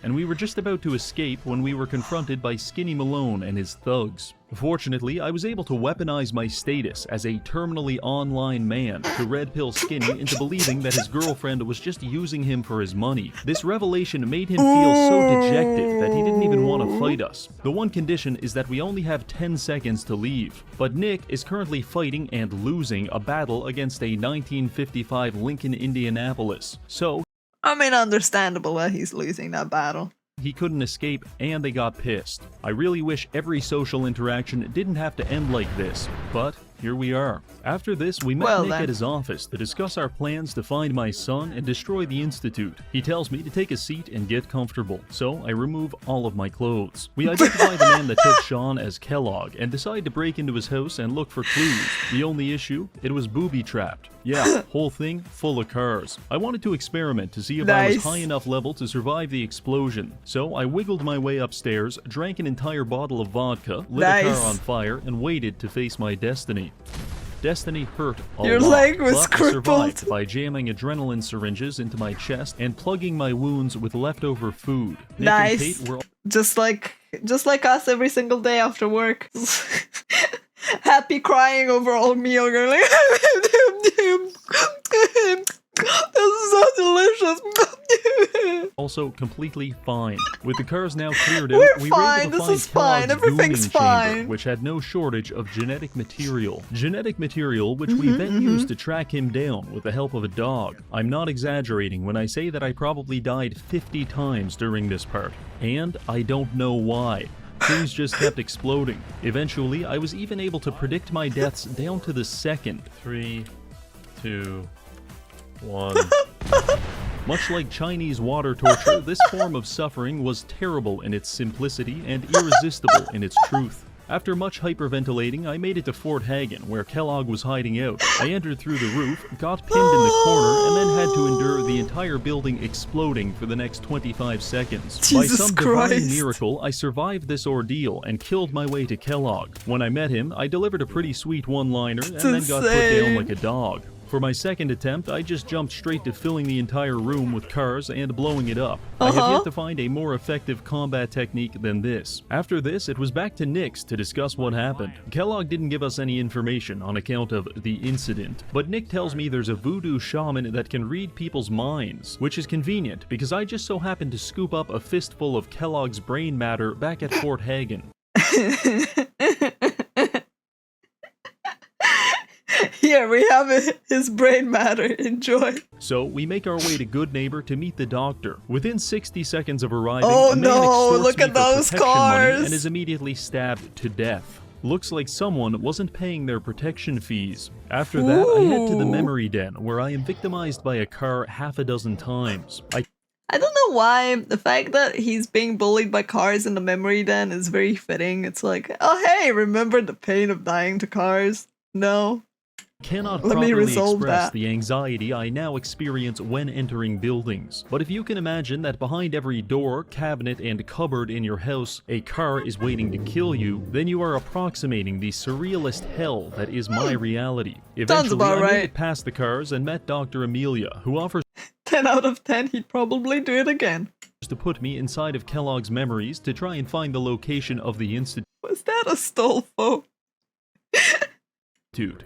And we were just about to escape when we were confronted by Skinny Malone and his thugs. Fortunately, I was able to weaponize my status as a terminally online man to red pill Skinny into believing that his girlfriend was just using him for his money. This revelation made him feel so dejected that he didn't even want to fight us. The one condition is that we only have 10 seconds to leave. But Nick is currently fighting and losing a battle against a 1955 Lincoln Indianapolis. So, I mean, understandable that he's losing that battle. He couldn't escape, and they got pissed. I really wish every social interaction didn't have to end like this, but here we are. After this, we met Nick at his office to discuss our plans to find my son and destroy the Institute. He tells me to take a seat and get comfortable, so I remove all of my clothes. We identify the man that took Sean as Kellogg and decide to break into his house and look for clues. The only issue, it was booby-trapped. Yeah, whole thing full of cars. I wanted to experiment to see if I was high enough level to survive the explosion. So I wiggled my way upstairs, drank an entire bottle of vodka, lit a car on fire, and waited to face my destiny. Destiny hurt a lot, Your leg was but I survived by jamming adrenaline syringes into my chest and plugging my wounds with leftover food. Nick and Kate were just like us every single day after work. Happy crying over all meal, going like, this is so delicious. also completely fine. With the cars now cleared out, we were able to find Kellogg's everything's fine. Chamber, which had no shortage of genetic material. Genetic material which we then used to track him down with the help of a dog. I'm not exaggerating when I say that I probably died 50 times during this part. And I don't know why. Things just kept exploding. Eventually, I was even able to predict my deaths down to the second. 3, 2, 1. Much like Chinese water torture, this form of suffering was terrible in its simplicity and irresistible in its truth. After much hyperventilating, I made it to Fort Hagen, where Kellogg was hiding out. I entered through the roof, got pinned in the corner, and then had to endure the entire building exploding for the next 25 seconds. By some divine miracle, I survived this ordeal and killed my way to Kellogg. When I met him, I delivered a pretty sweet one-liner and then got put down like a dog. For my second attempt, I just jumped straight to filling the entire room with cars and blowing it up. I have yet to find a more effective combat technique than this. After this, it was back to Nick's to discuss what happened. Kellogg didn't give us any information on account of the incident, but Nick tells me there's a voodoo shaman that can read people's minds, which is convenient because I just so happened to scoop up a fistful of Kellogg's brain matter back at Fort Hagen. Here we have his brain matter. Enjoy. So we make our way to Good Neighbor to meet the doctor. Within 60 seconds of arriving, Oh a man no, extorts look me at for those protection money cars. and is immediately stabbed to death. Looks like someone wasn't paying their protection fees. After that, I head to the Ooh. memory den, where I am victimized by a car half a dozen times. I don't know why the fact that he's being bullied by cars in the memory den is very fitting. It's like, oh hey, remember the pain of dying to cars? No. Cannot Let me properly resolve express that. the anxiety I now experience when entering buildings. But if you can imagine that behind every door, cabinet, and cupboard in your house, a car is waiting to kill you, then you are approximating the surrealist hell that is my reality. Eventually, about I made right. it past the cars and met Dr. Amelia, who offers 10 out of 10, he'd probably do it again. to put me inside of Kellogg's memories to try and find the location of the institute. Was that a Stolfo?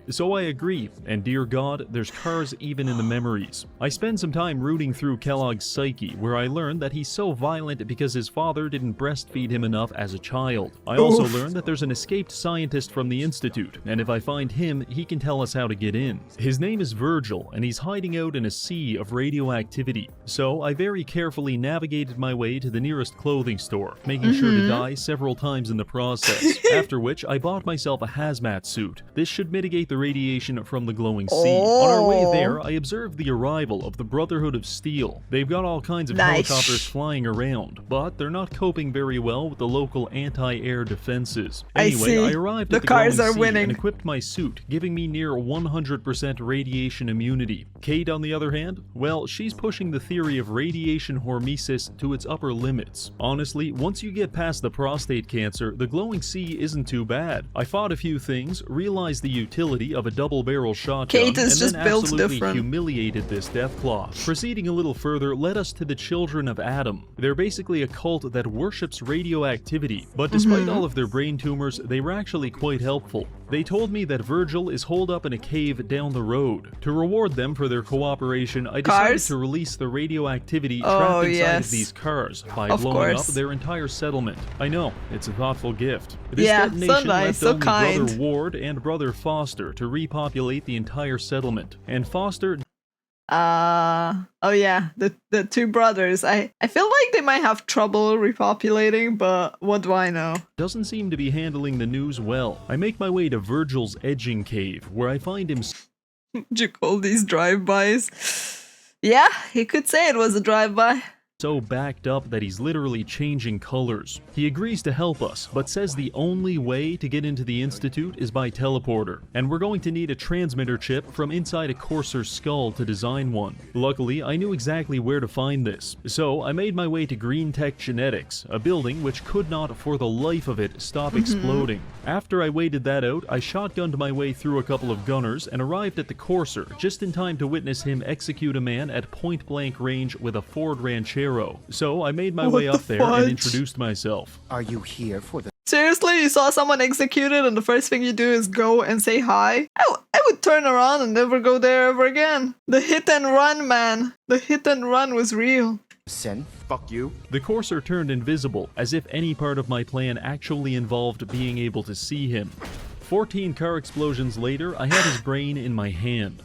So I agree, and dear God, there's cars even in the memories. I spend some time rooting through Kellogg's psyche, where I learned that he's so violent because his father didn't breastfeed him enough as a child. I also learned that there's an escaped scientist from the Institute, and if I find him, he can tell us how to get in. His name is Virgil, and he's hiding out in a sea of radioactivity. So I very carefully navigated my way to the nearest clothing store, making sure to die several times in the process, after which I bought myself a hazmat suit. This should mitigate the radiation from the glowing sea. On our way there, I observed the arrival of the Brotherhood of Steel. They've got all kinds of helicopters flying around, but they're not coping very well with the local anti-air defenses. Anyway, I arrived at the cars glowing are sea winning. and equipped my suit, giving me near 100% radiation immunity. Kate, on the other hand, well, she's pushing the theory of radiation hormesis to its upper limits. Honestly, once you get past the prostate cancer, the glowing sea isn't too bad. I fought a few things, realized the utility of a double-barrel shotgun, Kate is and just then built absolutely different. humiliated this Deathclaw. Proceeding a little further led us to the Children of Adam. They're basically a cult that worships radioactivity, but despite all of their brain tumors, they were actually quite helpful. They told me that Virgil is holed up in a cave down the road. To reward them for their cooperation, I decided to release the radioactivity trapped inside of these cars by blowing up their entire settlement. I know, it's a thoughtful gift. This detonation left only Brother Ward and Brother Foster to repopulate the entire settlement. And Foster... oh yeah, the two brothers. I feel like they might have trouble repopulating, but what do I know? doesn't seem to be handling the news well. I make my way to Virgil's edging cave, where I find him... Would you call these drive-bys? Yeah, he could say it was a drive-by. So backed up that he's literally changing colors. He agrees to help us, but says the only way to get into the Institute is by teleporter, and we're going to need a transmitter chip from inside a courser's skull to design one. Luckily, I knew exactly where to find this, so I made my way to Green Tech Genetics, a building which could not for the life of it stop exploding. After I waited that out, I shotgunned my way through a couple of gunners and arrived at the courser just in time to witness him execute a man at point-blank range with a Ford Ranchero. So I made my way up there and introduced myself. Are you here for the... Seriously, you saw someone executed and the first thing you do is go and say hi? I would turn around and never go there ever again. The hit and run, man. The hit and run was real. Sen? Fuck you. The courser turned invisible, as if any part of my plan actually involved being able to see him. 14 car explosions later, I had his brain in my hand.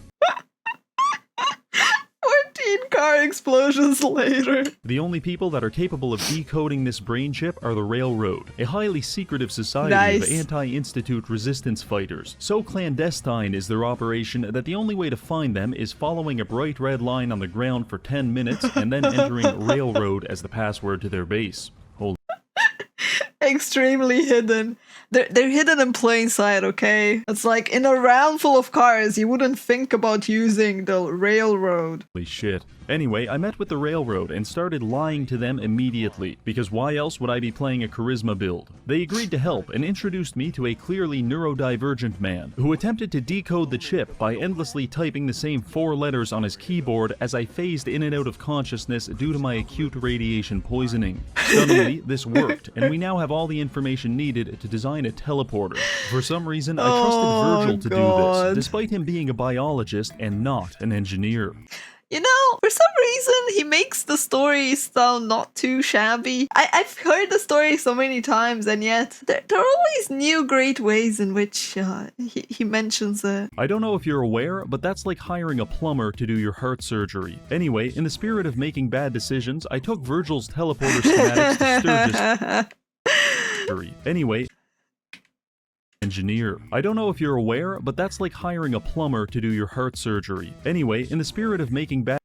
14 car explosions later. The only people that are capable of decoding this brain chip are the Railroad, a highly secretive society of anti-institute resistance fighters. So clandestine is their operation that the only way to find them is following a bright red line on the ground for 10 minutes and then entering Railroad as the password to their base. Extremely hidden. They're hidden in plain sight, okay? It's like in a round full of cars, you wouldn't think about using the railroad. Holy shit. Anyway, I met with the railroad and started lying to them immediately, because why else would I be playing a charisma build? They agreed to help and introduced me to a clearly neurodivergent man who attempted to decode the chip by endlessly typing the same 4 letters on his keyboard as I phased in and out of consciousness due to my acute radiation poisoning. Suddenly, this worked, and we now have all the information needed to design a teleporter. For some reason, I trusted Virgil to do this, despite him being a biologist and not an engineer. You know, for some reason, he makes the story sound not too shabby. I've heard the story so many times, and yet there are always new great ways in which he mentions it. I don't know if you're aware, but that's like hiring a plumber to do your heart surgery. Anyway, in the spirit of making bad decisions, I took Virgil's teleporter schematics to Sturgis. Anyway, engineer. I don't know if you're aware, but that's like hiring a plumber to do your heart surgery. Anyway, in the spirit of making bad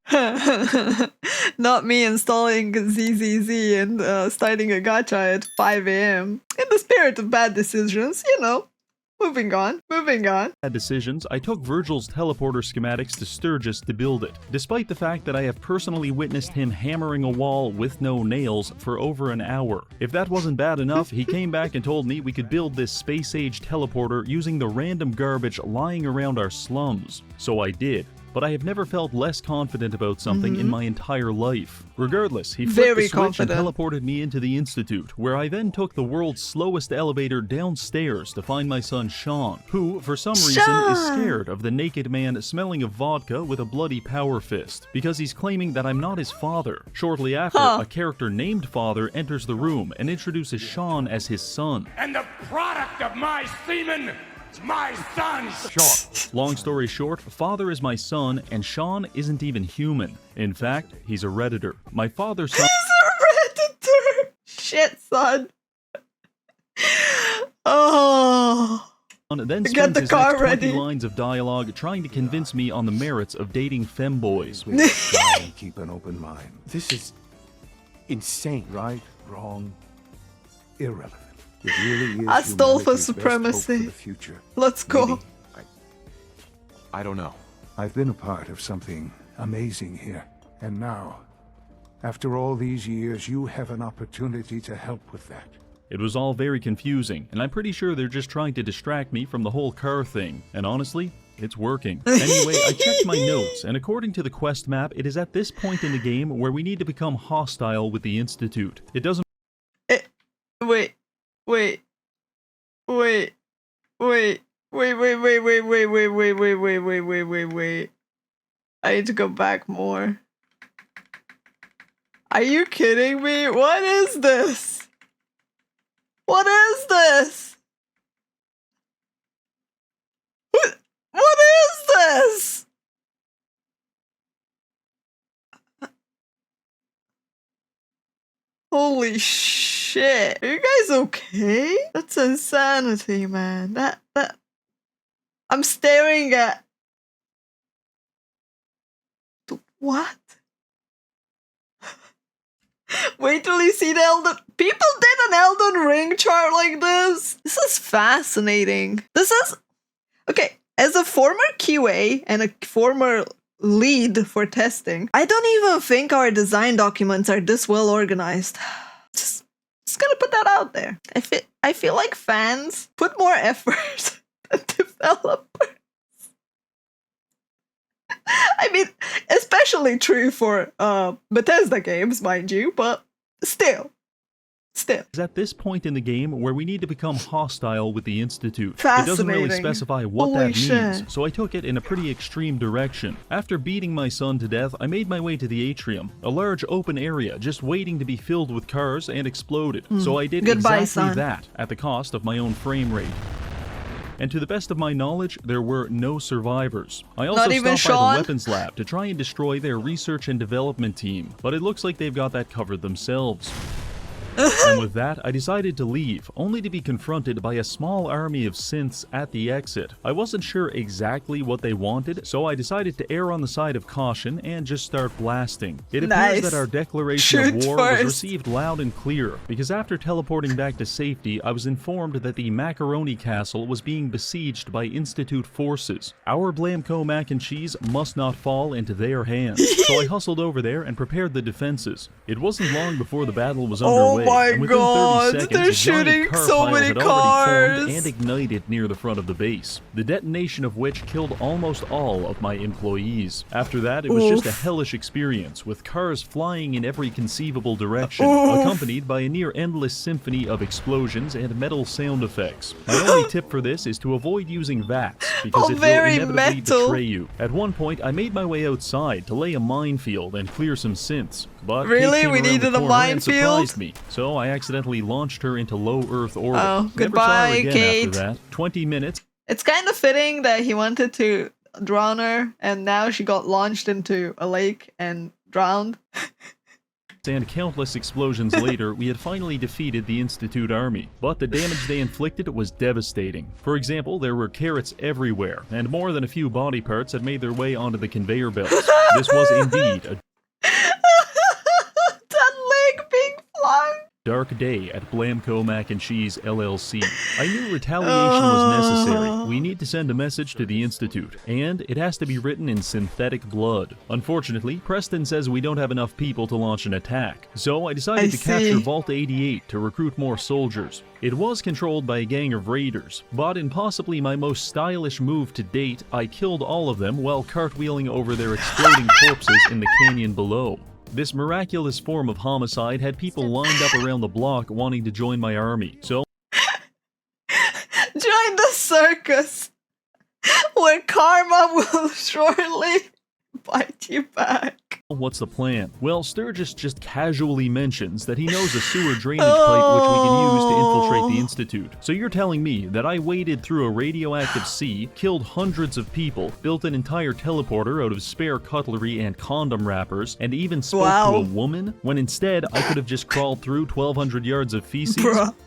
Not me installing ZZZ and starting a gacha at 5 a.m. In the spirit of bad decisions, you know. Moving on. decisions, I took Virgil's teleporter schematics to Sturgis to build it, despite the fact that I have personally witnessed him hammering a wall with no nails for over an hour. If that wasn't bad enough, he came back and told me we could build this space-age teleporter using the random garbage lying around our slums. So I did. But I have never felt less confident about something in my entire life. Regardless, he flipped the switch and teleported me into the Institute, where I then took the world's slowest elevator downstairs to find my son Sean, who, for some reason, is scared of the naked man smelling of vodka with a bloody power fist, because he's claiming that I'm not his father. Shortly after, a character named Father enters the room and introduces Sean as his son. And the product of my semen, my son! Short. Long story short, Father is my son, and Sean isn't even human. In fact, he's a Redditor. My father's son— He's a Redditor! Shit, son. Oh. Then spends his next 20 lines of dialogue trying to convince me on the merits of dating femboys. Try and keep an open mind. This is insane. Right, wrong, irrelevant. It really is I stole for humanity's best hope supremacy. for the future. Let's go. Maybe. I don't know. I've been a part of something amazing here. And now, after all these years, you have an opportunity to help with that. It was all very confusing, and I'm pretty sure they're just trying to distract me from the whole car thing. And honestly, it's working. Anyway, I checked my notes, and according to the quest map, it is at this point in the game where we need to become hostile with the Institute. It doesn't— Wait. I need to go back more. Are you kidding me? What is this? What is this? What is this? Holy shit. Are you guys okay? That's insanity, man. That I'm staring at what? Wait till you see the Elden— People did an Elden Ring chart like this? This is fascinating. This is— Okay, as a former QA and a former lead for testing, I don't even think our design documents are this well organized. Just gonna put that out there. I feel like fans put more effort than developers. I mean, especially true for Bethesda games, mind you, but still. Is at this point in the game where we need to become hostile with the Institute. It Fascinating. doesn't really specify what Holy that shit. means, so I took it in a pretty extreme direction. After beating my son to death, I made my way to the atrium, a large open area just waiting to be filled with cars and exploded. So I did Goodbye, exactly son. that, at the cost of my own frame rate. And to the best of my knowledge, there were no survivors. I also Not even stopped by Sean? the weapons lab to try and destroy their research and development team, but it looks like they've got that covered themselves. And with that, I decided to leave, only to be confronted by a small army of synths at the exit. I wasn't sure exactly what they wanted, so I decided to err on the side of caution and just start blasting. It appears that our declaration of war was received loud and clear, because after teleporting back to safety, I was informed that the Macaroni Castle was being besieged by Institute forces. Our Blamco mac and cheese must not fall into their hands, so I hustled over there and prepared the defenses. It wasn't long before the battle was underway, and within 30 seconds, they're shooting so many cars and ignited near the front of the base, the detonation of which killed almost all of my employees. After that, it was just a hellish experience, with cars flying in every conceivable direction, accompanied by a near-endless symphony of explosions and metal sound effects. My only tip for this is to avoid using VATS, because it will inevitably betray you. At one point, I made my way outside to lay a minefield and clear some synths, but really, we needed a minefield. Me, so I accidentally launched her into low Earth orbit. Oh, goodbye, Never saw her again Kate. after that. 20 minutes. It's kind of fitting that he wanted to drown her, and now she got launched into a lake and drowned. And countless explosions later, we had finally defeated the Institute army, but the damage they inflicted was devastating. For example, there were carrots everywhere, and more than a few body parts had made their way onto the conveyor belts. This was indeed a dark day at Blamco Mac and Cheese LLC. I knew retaliation was necessary. We need to send a message to the Institute, and it has to be written in synthetic blood. Unfortunately, Preston says we don't have enough people to launch an attack, so I decided to capture Vault 88 to recruit more soldiers. It was controlled by a gang of raiders, but in possibly my most stylish move to date, I killed all of them while cartwheeling over their exploding corpses in the canyon below. This miraculous form of homicide had people lined up around the block wanting to join my army, so join the circus, where karma will surely bite you back. What's the plan? Well, Sturgis just casually mentions that he knows a sewer drainage pipe which we can use to infiltrate the Institute. So you're telling me that I waded through a radioactive sea, killed hundreds of people, built an entire teleporter out of spare cutlery and condom wrappers, and even spoke to a woman, when instead I could have just crawled through 1,200 yards of feces?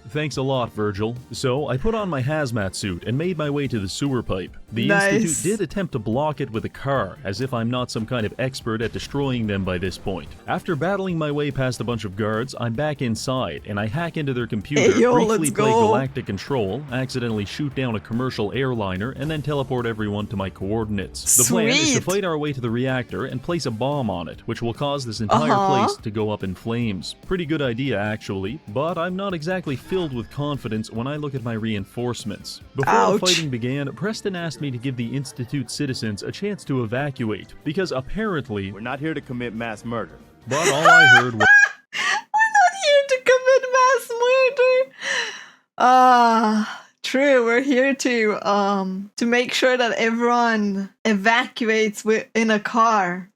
Thanks a lot, Virgil. So I put on my hazmat suit and made my way to the sewer pipe. The Institute did attempt to block it with a car, as if I'm not some kind of expert at destroying them by this point. After battling my way past a bunch of guards, I'm back inside, and I hack into their computer, briefly play Galactic Control, accidentally shoot down a commercial airliner, and then teleport everyone to my coordinates. The plan is to fight our way to the reactor and place a bomb on it, which will cause this entire place to go up in flames. Pretty good idea, actually, but I'm not exactly filled with confidence when I look at my reinforcements. Before the fighting began, Preston asked me to give the Institute citizens a chance to evacuate, because apparently we're not here to commit mass murder. But all I heard was we're not here to commit mass murder. True, we're here to make sure that everyone evacuates in a car.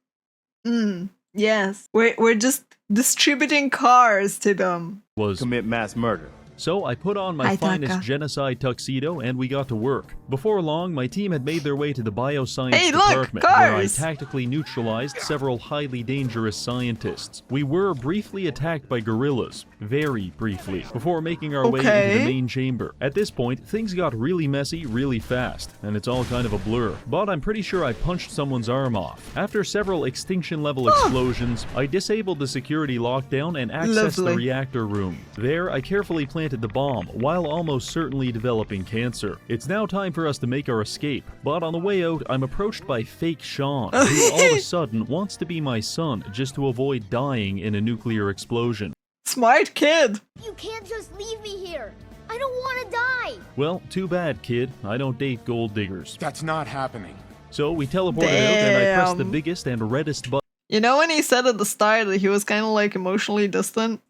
Yes. We're just distributing cars to them. Commit mass murder. So I put on my finest genocide tuxedo and we got to work. Before long, my team had made their way to the bioscience department, where I tactically neutralized several highly dangerous scientists. We were briefly attacked by gorillas, very briefly, before making our way into the main chamber. At this point, things got really messy really fast, and it's all kind of a blur. But I'm pretty sure I punched someone's arm off. After several extinction-level explosions, I disabled the security lockdown and accessed the reactor room. There, I carefully planted the bomb, while almost certainly developing cancer. It's now time for us to make our escape, but on the way out, I'm approached by fake Sean, who all of a sudden wants to be my son just to avoid dying in a nuclear explosion. Smart kid! You can't just leave me here! I don't want to die! Well, too bad, kid. I don't date gold diggers. That's not happening. So we teleported out and I pressed the biggest and reddest button. You know when he said at the start that he was kind of like emotionally distant?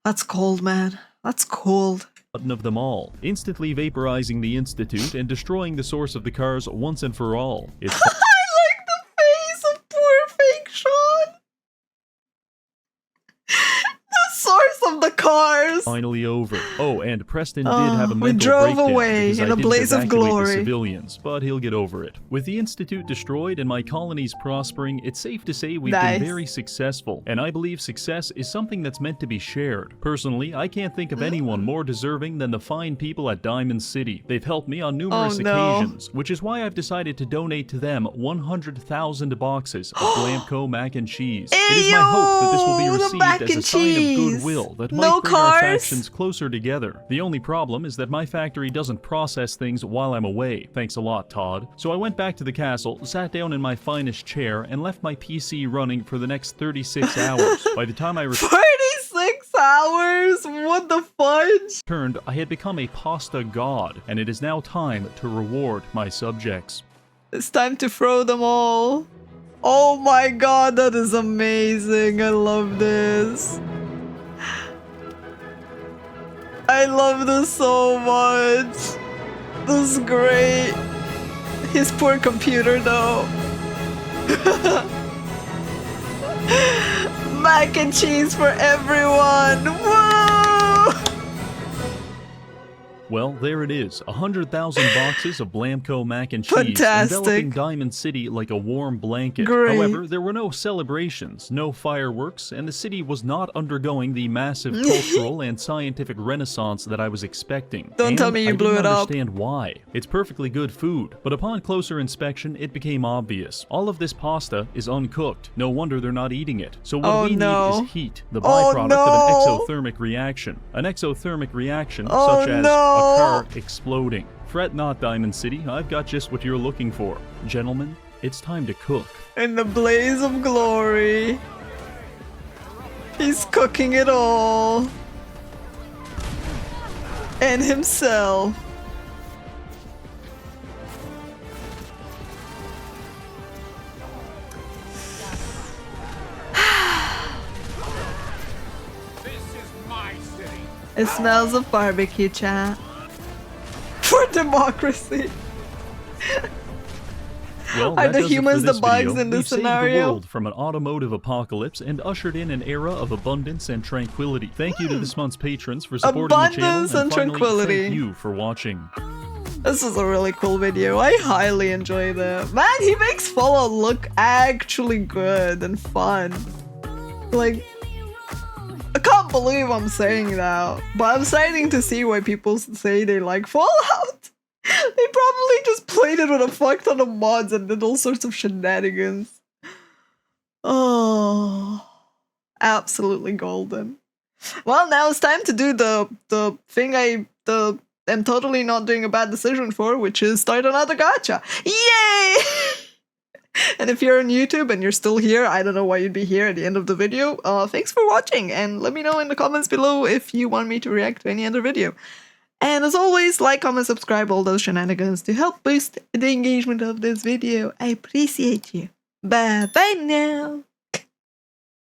That's cold, man. That's cold. Of them all, instantly vaporizing the Institute and destroying the source of the cars once and for all. It's I like the face of poor fake Sean. The source of the cars. finally over. Oh, and Preston did have a we mental drove breakdown away because in I a didn't blaze of evacuate glory. the civilians, but he'll get over it. With the Institute destroyed and my colonies prospering, it's safe to say we've Nice. been very successful, and I believe success is something that's meant to be shared. Personally, I can't think of anyone more deserving than the fine people at Diamond City. They've helped me on numerous occasions, which is why I've decided to donate to them 100,000 boxes of Blamco mac and cheese. It is my hope that this will be Ew, the received mac as a and sign of cheese. goodwill that No might bring our cars? factions closer together. The only problem is that my factory doesn't process things while I'm away. Thanks a lot, Todd. So I went back to the castle, sat down in my finest chair, and left my PC running for the next 36 hours. By the time I 36 hours? What the fudge? returned, I had become a pasta god, and it is now time to reward my subjects. It's time to throw them all. Oh my god, that is amazing. I love this. I love this so much. This is great. His poor computer though. Mac and cheese for everyone. Whoa! Well, there it is, 100,000 boxes of Blamco mac and cheese, Fantastic. enveloping Diamond City like a warm blanket. Great. However, there were no celebrations, no fireworks, and the city was not undergoing the massive cultural and scientific renaissance that I was expecting. Don't And tell me you I blew didn't it up. understand why. It's perfectly good food, but upon closer inspection, it became obvious. All of this pasta is uncooked. No wonder they're not eating it. So what Oh, we no. need is heat, the Oh, byproduct no. of an exothermic reaction. An exothermic reaction, Oh, such as no. a car exploding. Fret not, Diamond City, I've got just what you're looking for. Gentlemen, it's time to cook. In the blaze of glory. He's cooking it all. And himself. It smells of barbecue, chat. For democracy. Well, Are that the does it for humans this the bugs video. in this We've saved scenario? the world from an automotive apocalypse and ushered in an era of abundance and tranquility. Thank you to this month's patrons for supporting the channel, Abundance and finally, tranquility. thank you for watching. This is a really cool video. I highly enjoy that. Man, he makes Fallout look actually good and fun. Like, I can't believe I'm saying that, but I'm starting to see why people say they like Fallout. They probably just played it with a fuck ton of mods and did all sorts of shenanigans. Oh, absolutely golden. Well, now it's time to do the thing I'm totally not doing a bad decision for, which is start another gacha. Yay! And if you're on YouTube and you're still here, I don't know why you'd be here at the end of the video. Thanks for watching, and let me know in the comments below if you want me to react to any other video. And as always, like, comment, subscribe, all those shenanigans to help boost the engagement of this video. I appreciate you. Bye bye now.